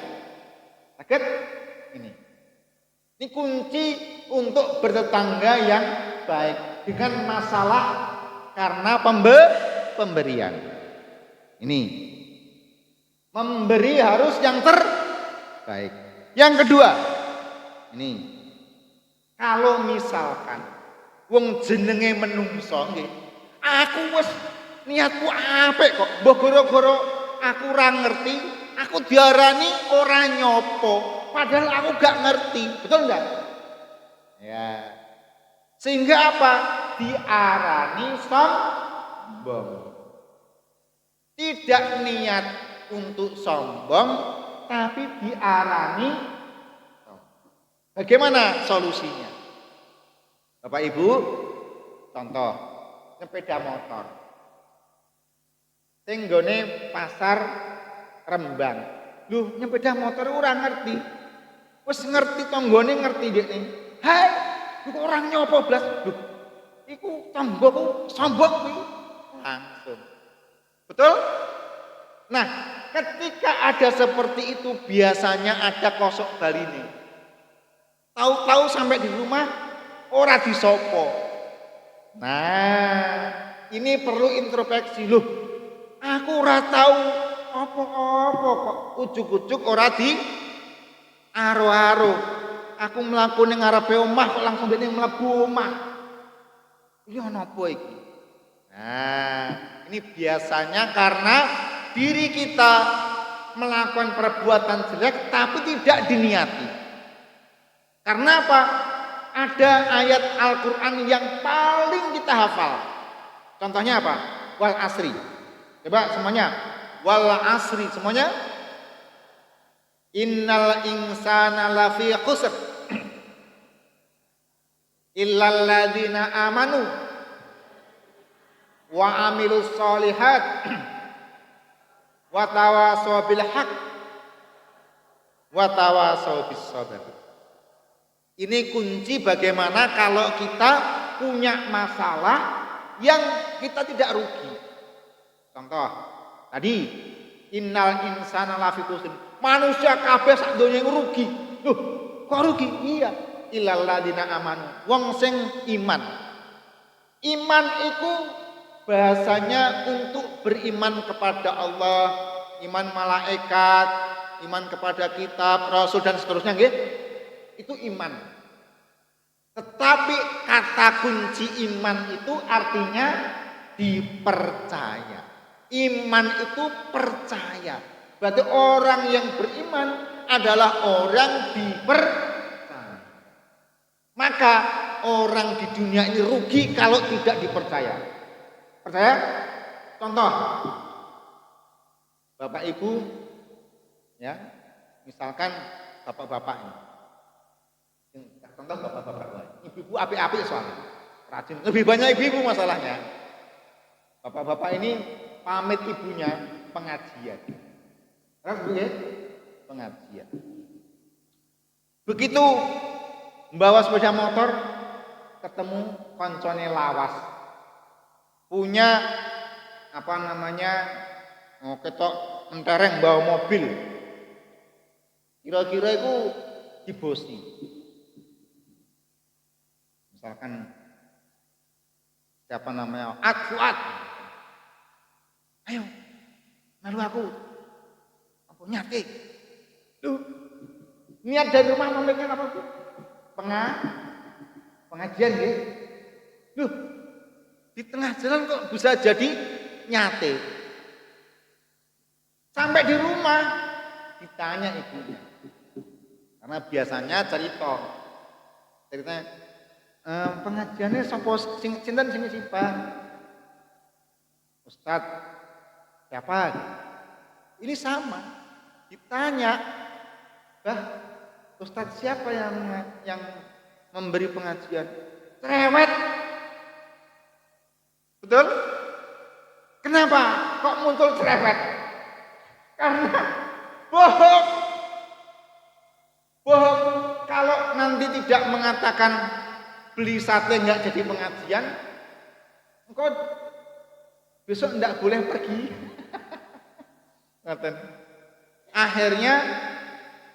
Kaget? Ini kunci untuk bertetangga yang baik dengan masalah karena pemberian. Ini memberi harus yang terbaik. Yang kedua, ini kalau misalkan wong jenenge menungso nggih, aku wis niatku apik kok, mbok gara-gara aku ora ngerti, aku diarani ora nyopo, padahal aku gak ngerti. Betul enggak? Ya. Sehingga apa? Diarani sombong. Tidak niat untuk sombong, tapi diarani sombong. Bagaimana solusinya? Bapak Ibu, contoh sepeda motor. Sing nggone pasar Rembang. Loh, nyepeda motor ora ngerti. Wis ngerti tanggane ngerti dekne. Hai, kok orang nyopo blas. Loh, iku tanggoku sombong kuwi. Langsung. Betul? Nah, ketika ada seperti itu biasanya ada kosok baline. Tahu-tahu sampai di rumah ora disopo. Nah, ini perlu introspeksi. Loh, aku ora tahu apa-apa kok ujuk-ujuk ora di aro-aro. Aku mlaku ning ngarepe omah kok langsung dene mlebu omah. Iki ana apa iki? Nah, ini biasanya karena diri kita melakukan perbuatan jelek tapi tidak diniati. Karena apa? Ada ayat Al-Quran yang paling kita hafal. Contohnya apa? Wal asri. Coba semuanya. Wal asri semuanya. Innal insana lafi khusr. Illal ladzina amanu wa amilus solihat wa tawasaw bil haqq wa tawasaw bis sabr. Ini kunci bagaimana kalau kita punya masalah yang kita tidak rugi. Contoh tadi, innal insana lafi khusr. Manusia kabeh sak donya rugi. Loh, kok rugi? Iya, illal ladzina amanu. Wong sing iman. Iman itu bahasanya untuk beriman kepada Allah, iman malaikat, iman kepada kitab, rasul dan seterusnya nggih. Itu iman. Tetapi kata kunci iman itu artinya dipercaya. Iman itu percaya. Berarti orang yang beriman adalah orang dipercaya. Maka orang di dunia ini rugi kalau tidak dipercaya. Percaya? Contoh. Bapak Ibu ya, misalkan bapak-bapak ini. Contoh bapak-bapak. Ibu-ibu api-api soalnya. Rajin. Lebih banyak ibu-ibu masalahnya. Bapak-bapak ini pamit ibunya pengajian. Ya? Pengajian. Begitu membawa sepeda motor ketemu koncone lawas. Punya apa namanya? Ketok mentereng bawa mobil. Kira-kira itu dibosi. Misalkan siapa namanya? Fuad. Ayo, melu aku. Apa nyate? Loh, niat dari rumah memikirkan apa Bu? Pengajian nggih. Loh, di tengah jalan kok bisa jadi nyate? Sampai di rumah ditanya ibunya. Karena biasanya ceritanya pengajiannya sapa sinten sing sibah? Ustaz siapa? Ini sama. Ditanya Bah, Ustadz siapa yang memberi pengajian? Cerewet. Betul? Kenapa kok muncul cerewet? Karena bohong. Bohong. Kalau nanti tidak mengatakan beli sate nggak jadi pengajian, engkau besok nggak boleh pergi. Akhirnya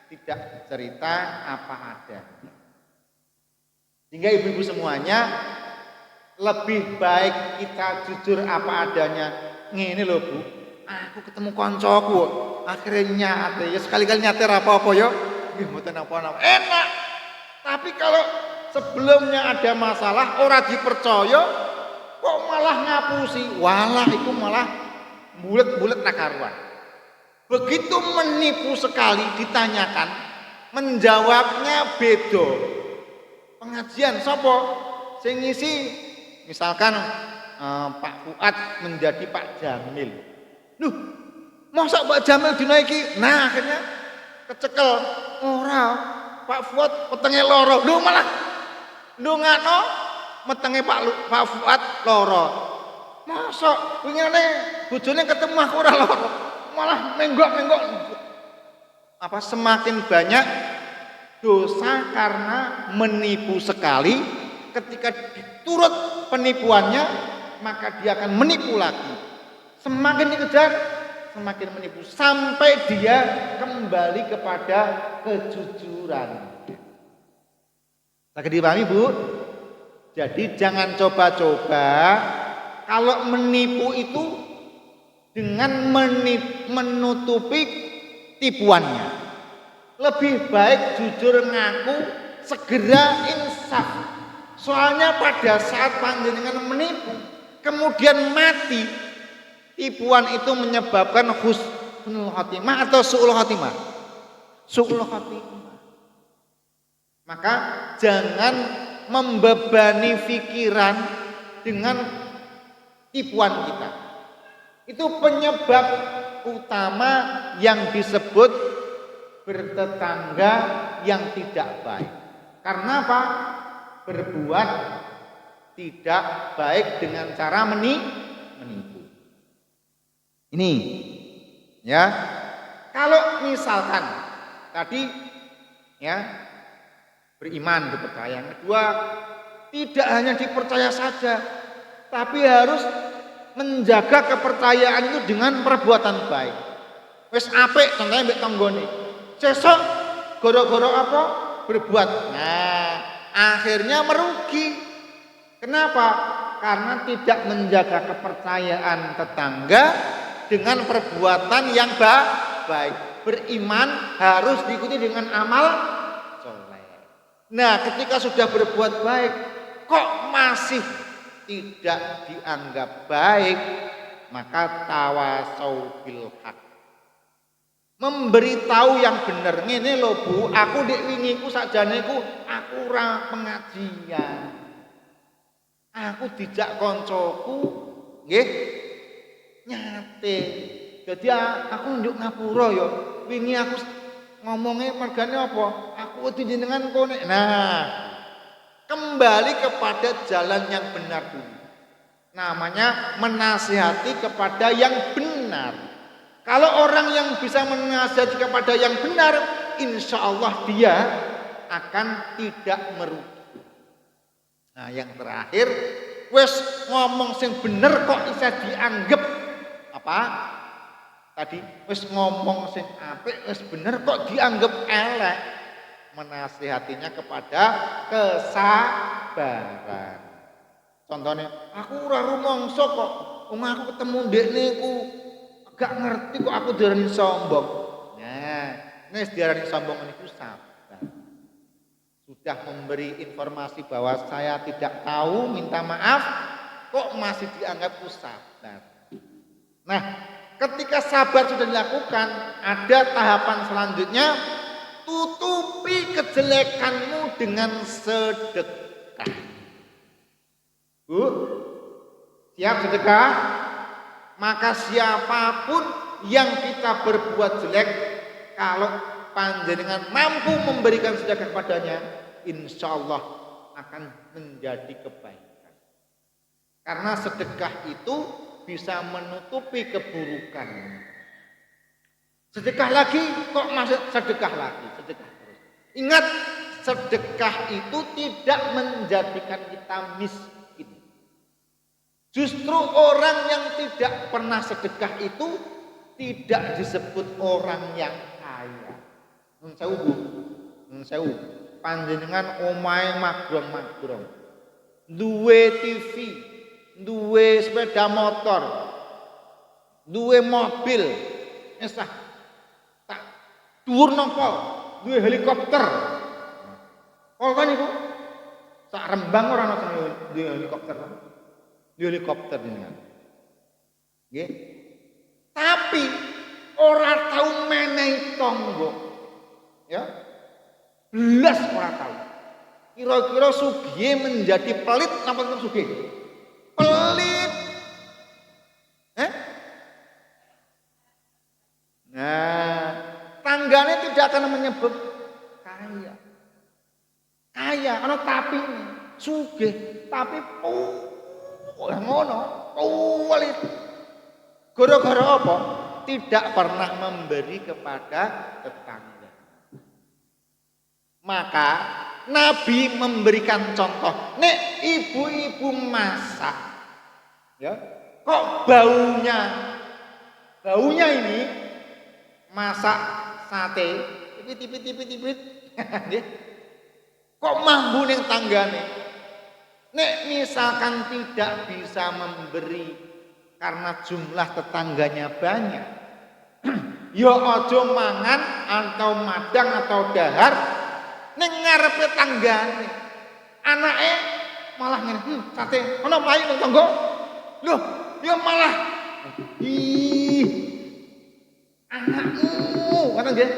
tidak cerita apa ada. Sehingga ibu-ibu semuanya, lebih baik kita jujur apa adanya. Ngene lho Bu, aku ketemu koncoku akhirnya nyatir ya, sekali-kali nyatir apa-apa ya nggih mboten apa-apa enak. Tapi kalau sebelumnya ada masalah ora dipercaya kok malah ngapusi, walah itu malah bulet-bulet nakaruan. Begitu menipu sekali ditanyakan, menjawabnya beda. Pengajian sapa sing ngisi, misalkan Pak Fuad menjadi Pak Jamil. Loh, masa Pak Jamil dina iki? Nah, akhirnya kecekel. Ora, Pak Fuad petenge loro. Lho malah ndongakno metenge Pak Fuad loro. Masa wingine bojone ketemu aku ora loro. Malah menggok-menggok. Apa semakin banyak dosa karena menipu sekali, ketika diturut penipuannya maka dia akan menipu lagi. Semakin dikejar semakin menipu sampai dia kembali kepada kejujuran. Sakit dipahami Bu? Jadi jangan coba-coba kalau menipu itu dengan menutupi tipuannya. Lebih baik jujur ngaku, segera insaf. Soalnya pada saat panjenengan menipu kemudian mati, tipuan itu menyebabkan husnul khotimah atau su'ul khotimah? Su'ul khotimah. Maka jangan membebani pikiran dengan tipuan kita. Itu penyebab utama yang disebut bertetangga yang tidak baik. Karena apa? Berbuat tidak baik dengan cara menipu. Ini ya. Kalau misalkan tadi ya beriman dipercaya. Yang kedua, tidak hanya dipercaya saja, tapi harus menjaga kepercayaan itu dengan perbuatan baik. Wis apik contohnya mbek tanggane. Sesuk goro-goro apa? Berbuat. Nah, akhirnya merugi. Kenapa? Karena tidak menjaga kepercayaan tetangga dengan perbuatan yang baik. Beriman harus diikuti dengan amal soleh. Nah, ketika sudah berbuat baik, kok masih tidak dianggap baik, maka tawasau bil haq. Memberitahu yang benar. Ngene lho Bu, aku ndek wingi ku sakjane ku aku ora pengajian. Aku dijak koncoku nggih nyate. Jadi aku njuk ngapura ya. Wingi aku ngomongnya mergane apa? Aku wedi jenengan kene. Nah, kembali kepada jalan yang benar dulu. Namanya menasihati kepada yang benar. Kalau orang yang bisa menasihati kepada yang benar, insya Allah dia akan tidak merugi. Nah, yang terakhir, wes ngomong sing bener kok bisa dianggap apa? Tadi wes ngomong sing apik, wes bener kok dianggap elek. Menasihatinya kepada kesabaran. Contohnya, aku ora rumangsa kok, aku ketemu ndekne ku gak ngerti kok aku diarani sombong. Nah, nek diarani sombong niku sabar. Sudah memberi informasi bahwa saya tidak tahu, minta maaf, kok masih dianggap sabar. Nah, ketika sabar sudah dilakukan, ada tahapan selanjutnya, tutupi kejelekanmu dengan sedekah. Bu, siap sedekah? Maka siapapun yang kita berbuat jelek, kalau panjenengan mampu memberikan sedekah padanya, insya Allah akan menjadi kebaikan. Karena sedekah itu bisa menutupi keburukan. Sedekah lagi, kok masuk sedekah lagi, sedekah terus. Ingat, sedekah itu tidak menjadikan kita miskin. Justru orang yang tidak pernah sedekah itu tidak disebut orang yang kaya. Sewu, panjenengan omahe magrong-magrong, duwe TV, duwe sepeda motor, duwe mobil, esah tak dhuwur napa, duwe helikopter. Oh kan iku sak Rembang ora ana duwe helikopter. Duwe helikopter jenengan. Nggih. Tapi ora tau menehi tangga. Ya. Belas ora tau. Kira-kira sugih menjadi pelit napa tetep sugih? Pelit. Nah, tanggane tidak akan menyebut kaya. Kaya ana tapi sugih, tapi ngono, pelit. Gara-gara apa? Tidak pernah memberi kepada tetangga. Maka Nabi memberikan contoh. Nek ibu-ibu masak, ya, kok baunya ini masak sate, tipit. Kok mambu ning tanggane? Nek misalkan tidak bisa memberi karena jumlah tetangganya banyak, ya aja mangan atau madang atau dahar ning ngarepe tanggane. Anake malah ngene, sate ana payu nang tangga. Loh, ya malah anakmu, ngono nggih.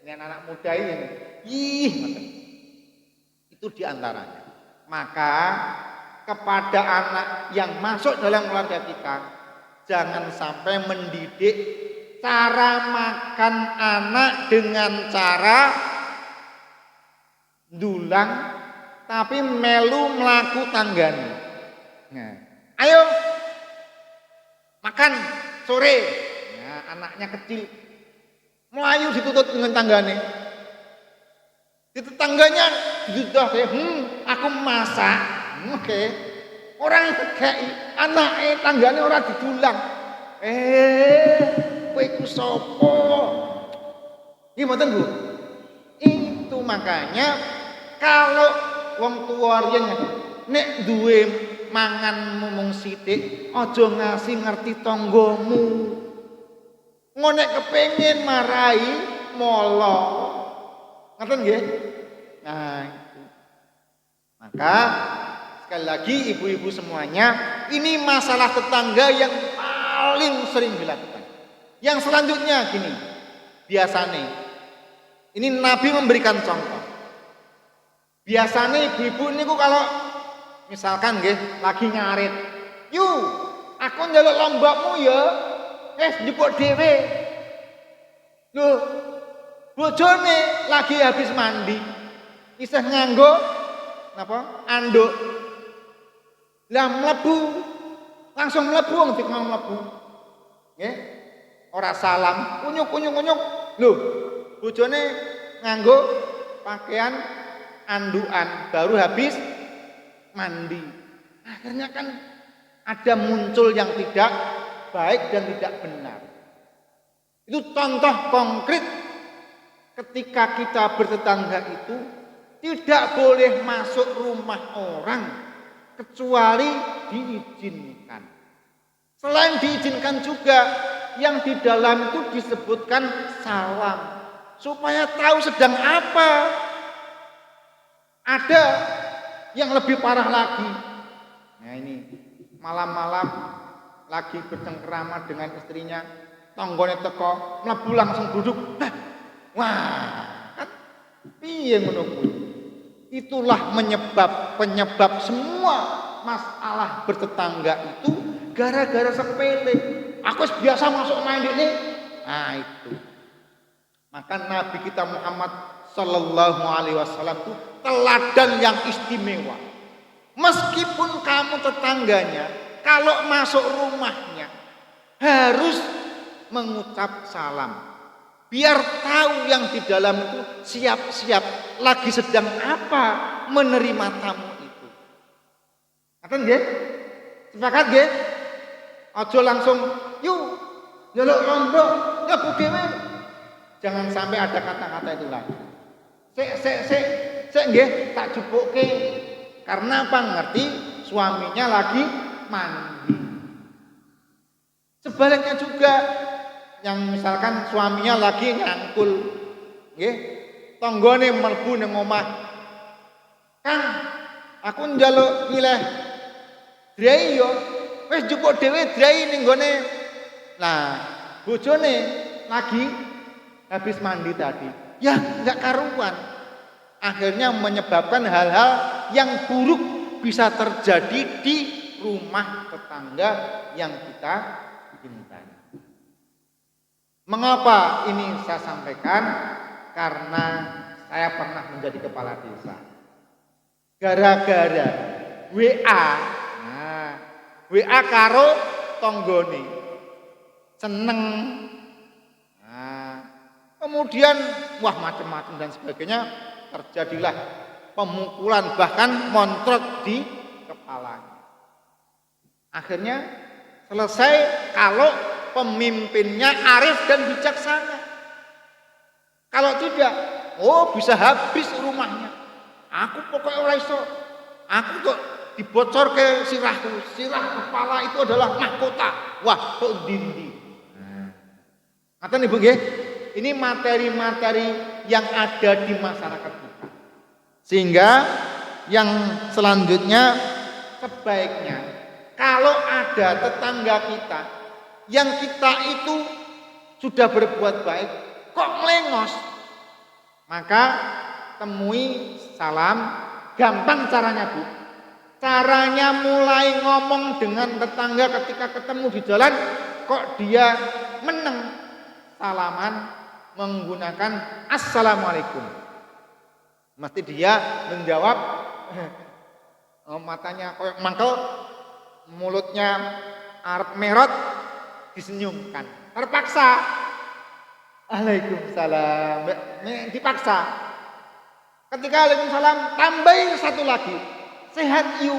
Ini anak muda ini. Itu diantaranya. Maka kepada anak yang masuk dalam keluarga kita, jangan sampai mendidik cara makan anak dengan cara dulang tapi melu melaku tanggane. Nah, ayo makan sore. Nah, anaknya kecil melayu dituntut dengan tanggane. Di tetangganya sudah aku masak. Oke. Orang kei anake tanggane ora didulang. Kowe iku sapa? Iki mboten, Bu. Itu makanya kalau wong tuwa riyen nek duwe mangan mung sithik, aja ngasih ngerti tanggamu. Ngonek kepengin marai molo. Ngoten nggih? Nah, itu. Maka sekali lagi ibu-ibu semuanya, ini masalah tetangga yang paling sering dilakukan. Yang selanjutnya gini, biasanya ini Nabi memberikan contoh. Biasanya ibu-ibu ini kalau misalkan nggih lagi ngarit, "Yu, aku njaluk lombamu ya." Njupuk dhewe. Loh, bojone lagi habis mandi. Isih nganggo napa? Anduk. Lah mlebu. Langsung mlebu wong dikon mlebu. Nggih. Ora salam, kunyuk. Loh, bojone nganggo pakaian andukan baru habis mandi. Akhirnya kan ada muncul yang tidak baik dan tidak benar. Itu contoh konkret ketika kita bertetangga itu tidak boleh masuk rumah orang kecuali diizinkan. Selain diizinkan juga yang di dalam itu disebutkan salam supaya tahu sedang apa. Ada yang lebih parah lagi. Nah ini malam-malam lagi bercengkerama dengan istrinya, tanggane teko, mlebu langsung duduk. Wah, kan piye ngono kuwi? Itulah penyebab semua masalah bertetangga itu gara-gara sepele. Aku biasa masuk main ini. Nah itu. Maka Nabi kita Muhammad Sallallahu Alaihi Wasallam itu teladan yang istimewa. Meskipun kamu tetangganya, kalau masuk rumahnya harus mengucap salam. Biar tahu yang di dalam itu siap-siap lagi sedang apa menerima tamu itu. Ngaten nggih? Sepakat nggih? Aja langsung yuk njaluk lombok, nyabu dhewe. Jangan sampai ada kata-kata itu lagi. Sik nggih, tak jupuke. Karena apa? Ngerti suaminya lagi mandi. Sebaliknya juga, yang misalkan suaminya lagi ngangkul, nggih, tanggane mlebu ning omah. Kang, aku njaluk milih drai yo. Wis jupuk dhewe drai ning gone. Lah, bojone lagi habis mandi tadi. Ya, enggak karuan. Akhirnya menyebabkan hal-hal yang buruk bisa terjadi di rumah tetangga yang kita cintai. Mengapa ini saya sampaikan? Karena saya pernah menjadi kepala desa. Gara-gara WA karo tonggone seneng. Kemudian wah macam-macam dan sebagainya, terjadilah pemukulan bahkan montrot di kepalanya. Akhirnya selesai kalau pemimpinnya arif dan bijaksana. Kalau tidak, bisa habis rumahnya. Aku pokoknya ora iso. Aku kok dibocor ke sirahku. Sirah kepala itu adalah mahkota. Wah, kok dindi. Ngaten Ibu nggih? Ini materi-materi yang ada di masyarakat kita. Sehingga yang selanjutnya sebaiknya kalau ada tetangga kita yang kita itu sudah berbuat baik kok melengos, maka temui salam. Gampang caranya Bu. Caranya mulai ngomong dengan tetangga ketika ketemu di jalan kok dia meneng, salaman menggunakan assalamualaikum. Mesti dia menjawab, matanya koyok mangkel, mulutnya arep merot, disenyumkan. Terpaksa Waalaikumsalam, dipaksa. Ketika Waalaikumsalam tambahin satu lagi, sehat you.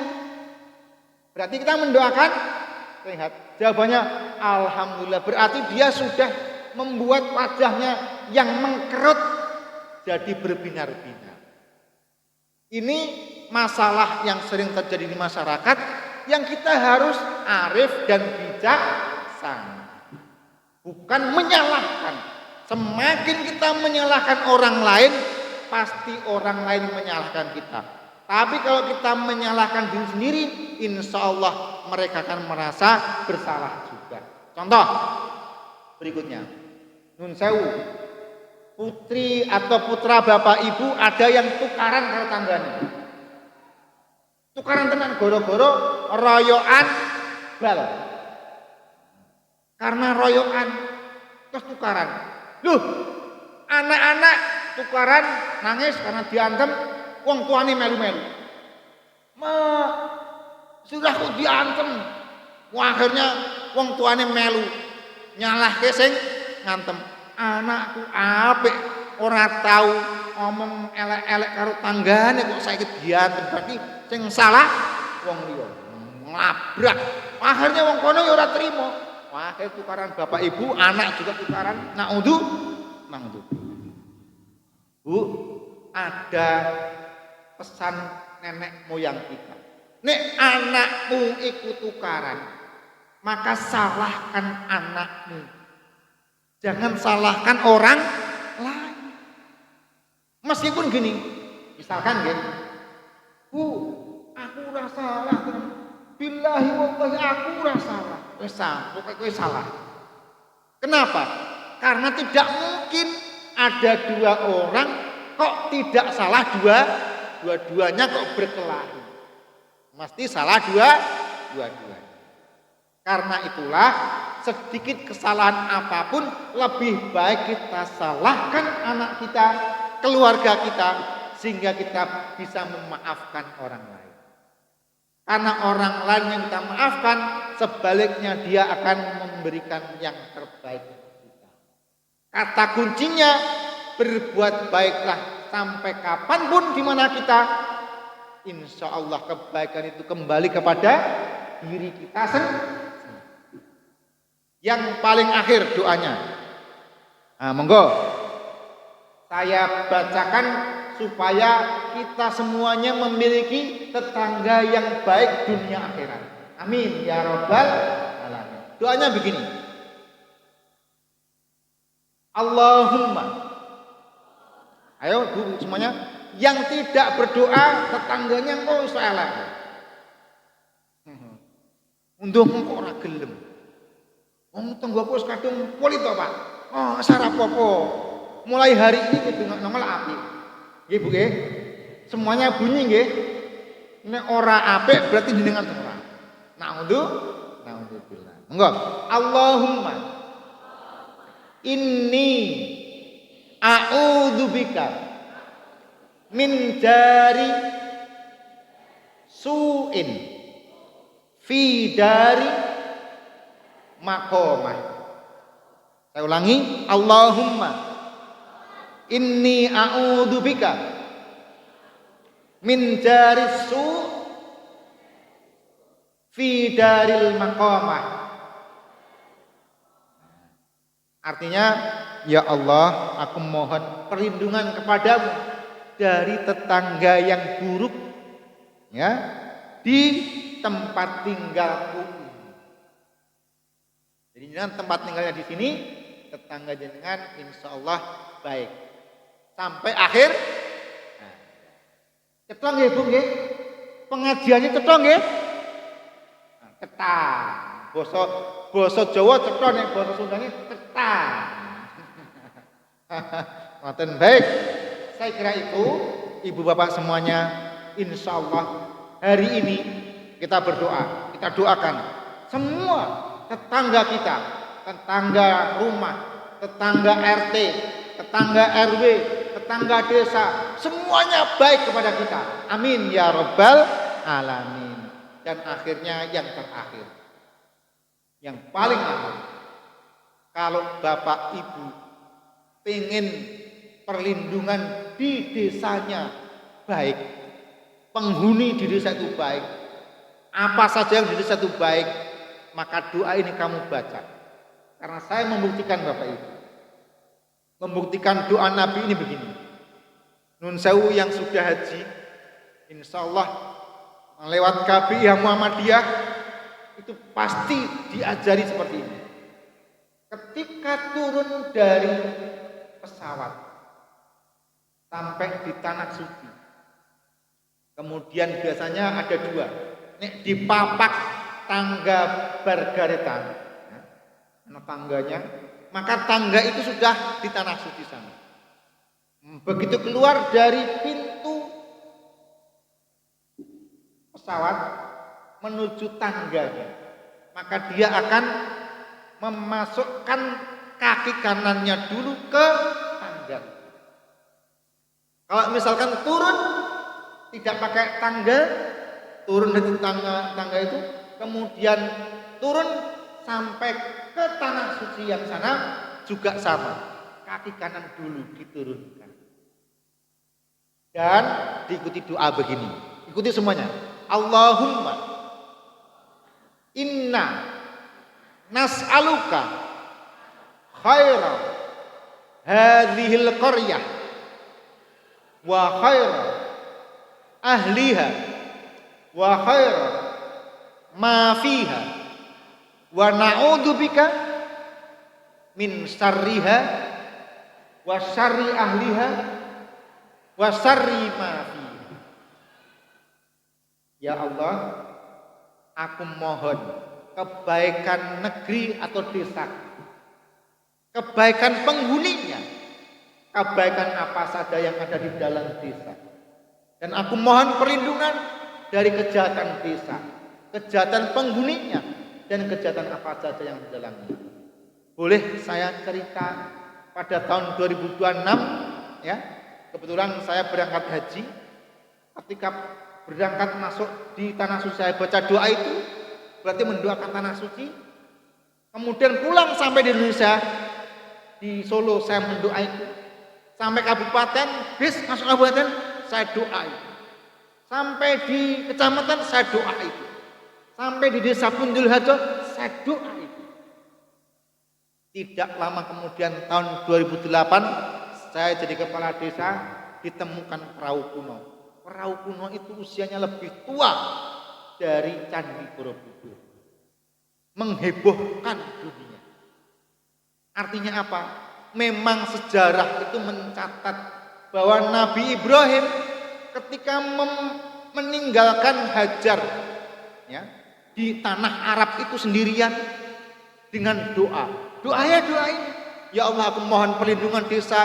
Berarti kita mendoakan sehat. Jawabannya alhamdulillah. Berarti dia sudah membuat wajahnya yang mengkerut jadi berbinar-binar. Ini masalah yang sering terjadi di masyarakat yang kita harus arif dan bijaksana. Bukan menyalahkan. Semakin kita menyalahkan orang lain, pasti orang lain menyalahkan kita. Tapi kalau kita menyalahkan diri sendiri, insya Allah mereka akan merasa bersalah juga. Contoh berikutnya. Nun sewu, putri atau putra bapak ibu ada yang tukaran karo tangganya. Tukaran tenan goro-goro royokan bal. Karena royokan terus tukaran. Loh, anak-anak tukaran nangis karena diantem, wong tuane melu-melu. Sudah kok diantem. Wah, akhirnya wong tuane melu. Nyalahke sing ngantem. Anakku apik ora tahu ngomong elek-elek karo tanggane kok saiki diantem. Berarti sing salah wong liya. Nglabrak. Akhirnya wong kono ya ora trimo. Wah, tukaran bapak ibu, anak juga tukaran. Naudzu. Bu, ada pesan nenek moyang kita. Nek anakmu ikut tukaran, maka salahkan anakmu. Jangan salahkan orang lain. Meskipun gini, misalkan gini, Bu, aku ora salah. Billahi wallahi aku ora salah. Wis pokoke salah. Kenapa? Karena tidak mungkin ada dua orang kok tidak salah dua-duanya kok berkelahi. Mesti salah dua-duanya. Karena itulah sedikit kesalahan apapun lebih baik kita salahkan anak kita, keluarga kita, sehingga kita bisa memaafkan orang lain. Karena orang lain yang kita maafkan, sebaliknya dia akan memberikan yang terbaik untuk kita. Kata kuncinya, berbuat baiklah sampai kapanpun di mana kita. Insya Allah kebaikan itu kembali kepada diri kita sendiri. Yang paling akhir doanya. Nah, monggo. Saya bacakan supaya kita semuanya memiliki tetangga yang baik dunia akhirat. Amin ya rabbal alamin. Doanya begini. Allahumma. Ayo Bu semuanya, yang tidak berdoa tetangganya kok iso elek. Unduh kok ora gelem. Wong tanggaku wis kadung poli to, Pak. Oh, sarap apa? Mulai hari ini kudu nomor apik. Nggih, Bu nggih. Semuanya bunyi nggih. Nek ora apik berarti jenengan ora. Naudzubillah. Monggo. Allahumma inni a'udzubika min jari su'in fi dari maqamah. Saya ulangi, Allahumma inni a'udzubika min jaris su fi daril maqamah. Artinya, ya Allah, aku mohon perlindungan kepadamu dari tetangga yang buruk ya di tempat tinggalku. Jadi jenengan tempat tinggalnya di sini, tetangga jenengan insya Allah baik sampai akhir. Nah, cetong nggih Bu nggih, pengajiannya cetong nggih, nah, ketang. Basa Jawa cetong, nek basa Sundane ketang. Ngoten baik. Saya kira itu Ibu Bapak semuanya, insya Allah hari ini kita berdoa, kita doakan semua tetangga kita, tetangga rumah, tetangga RT, tetangga RW, tetangga desa, semuanya baik kepada kita. Amin ya rabbal alamin. Dan akhirnya yang terakhir, yang paling akhir, kalau Bapak Ibu pengen perlindungan di desanya baik, penghuni di desa itu baik, apa saja yang di desa itu baik, maka doa ini kamu baca. Karena saya membuktikan Bapak Ibu, membuktikan doa Nabi ini begini. Nun sewu yang sudah haji, insya Allah lewat KBIH Muhammadiyah itu pasti diajari seperti ini. Ketika turun dari pesawat sampai di tanah suci, kemudian biasanya ada dua, nek di papak tangga bergaretan, tangganya, maka tangga itu sudah di tanah suci sana. Begitu keluar dari pintu pesawat menuju tangganya, maka dia akan memasukkan kaki kanannya dulu ke tangga. Kalau misalkan turun tidak pakai tangga, turun dari tangga itu, kemudian turun sampai ke tanah suci yang sana juga sama, kaki kanan dulu diturunkan dan diikuti doa begini, ikuti semuanya. Allahumma inna nas'aluka khaira hadhil qaryah wa khaira ahliha wa khaira ma fiha wa na'udzubika min syarriha wa syarri ahliha wa syarri ma fiha. Ya Allah, aku mohon kebaikan negeri atau desa, kebaikan penghuninya, kebaikan apa saja yang ada di dalam desa, dan aku mohon perlindungan dari kejahatan desa, kejahatan penghuninya, dan kejahatan apa saja yang di dalamnya. Boleh saya cerita pada tahun 2026 ya. Kebetulan saya berangkat haji. Ketika berangkat masuk di tanah suci saya baca doa itu berarti mendoakan tanah suci. Kemudian pulang sampai di Indonesia di Solo saya mendoa itu. Sampai kabupaten, bis masuk kabupaten saya doa itu. Sampai di kecamatan saya doa itu. Sampai di desa Pundul Harjo saya doa itu. Tidak lama kemudian tahun 2008 saya jadi kepala desa, ditemukan perahu kuno. Perahu kuno itu usianya lebih tua dari Candi Borobudur. Menghebohkan dunia. Artinya apa? Memang sejarah itu mencatat bahwa Nabi Ibrahim ketika meninggalkan Hajar ya, di tanah Arab itu sendirian dengan doa. Doanya doa ini, ya Allah aku mohon perlindungan desa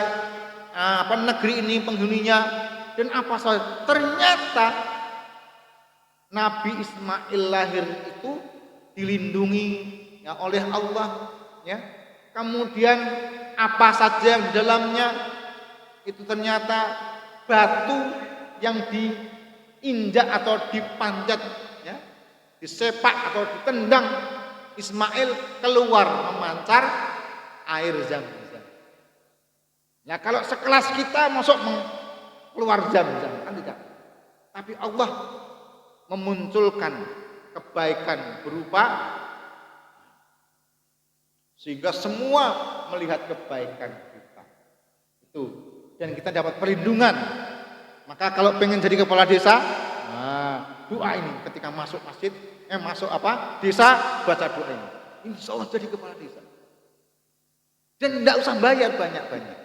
negeri ini penghuninya dan apa saja. Ternyata Nabi Ismail lahir itu dilindungi ya, oleh Allah ya. Kemudian apa saja yang di dalamnya itu ternyata batu yang diinjak atau dipanjat ya, disepak atau ditendang Ismail keluar memancar air Zam-Zam. Nah kalau sekelas kita masuk keluar Zam-Zam kan tidak. Tapi Allah memunculkan kebaikan berupa sehingga semua melihat kebaikan kita. Itu dan kita dapat perlindungan. Maka kalau pengen jadi kepala desa, doa ini ketika masuk masjid, masuk desa baca doa ini. Insya Allah jadi kepala desa. Dan tidak usah bayar banyak-banyak.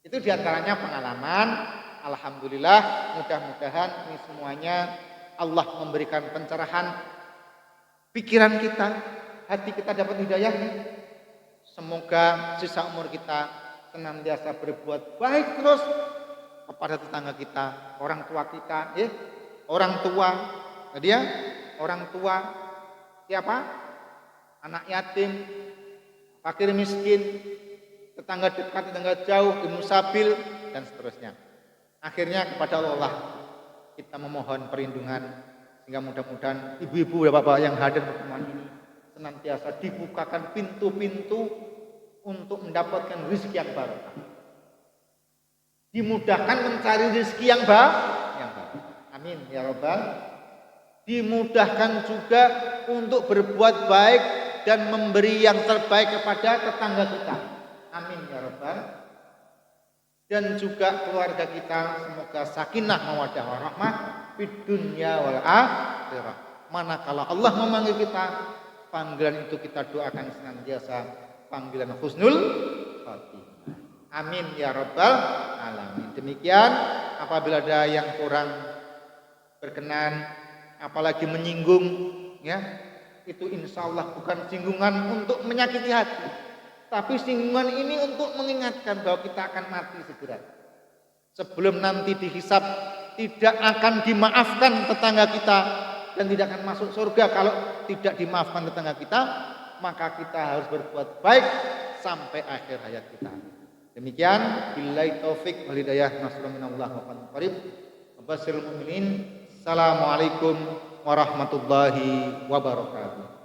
Itu diantaranya pengalaman. Alhamdulillah, mudah-mudahan ini semuanya Allah memberikan pencerahan pikiran kita, hati kita dapat hidayahnya. Semoga sisa umur kita senantiasa berbuat baik terus kepada tetangga kita, orang tua kita, ya. Orang tua, jadi ya, orang tua siapa? Anak yatim, fakir miskin, tetangga dekat, tetangga jauh, ibnu sabil dan seterusnya. Akhirnya kepada Allah kita memohon perlindungan sehingga mudah-mudahan ibu-ibu dan bapak yang hadir pertemuan ini senantiasa dibukakan pintu-pintu untuk mendapatkan rezeki yang barokah. Dimudahkan mencari rezeki yang baik. Amin ya rabbal. Dimudahkan juga untuk berbuat baik dan memberi yang terbaik kepada tetangga kita. Amin ya rabbal. Dan juga keluarga kita semoga sakinah mawaddah warahmah fid dunya wal akhirah. Manakala Allah memanggil kita, panggilan itu kita doakan senantiasa panggilan husnul khatimah. Amin ya rabbal alamin. Demikian, apabila ada yang kurang berkenan apalagi menyinggung ya, itu insya Allah bukan singgungan untuk menyakiti hati, tapi singgungan ini untuk mengingatkan bahwa kita akan mati segera. Sebelum nanti dihisab, tidak akan dimaafkan tetangga kita dan tidak akan masuk surga kalau tidak dimaafkan tetangga kita. Maka kita harus berbuat baik sampai akhir hayat kita. Demikian, billahi taufik wal hidayah, nasrun minallah wa fadlun qarib. Wabasyiril mu'minin. Assalamualaikum warahmatullahi wabarakatuh.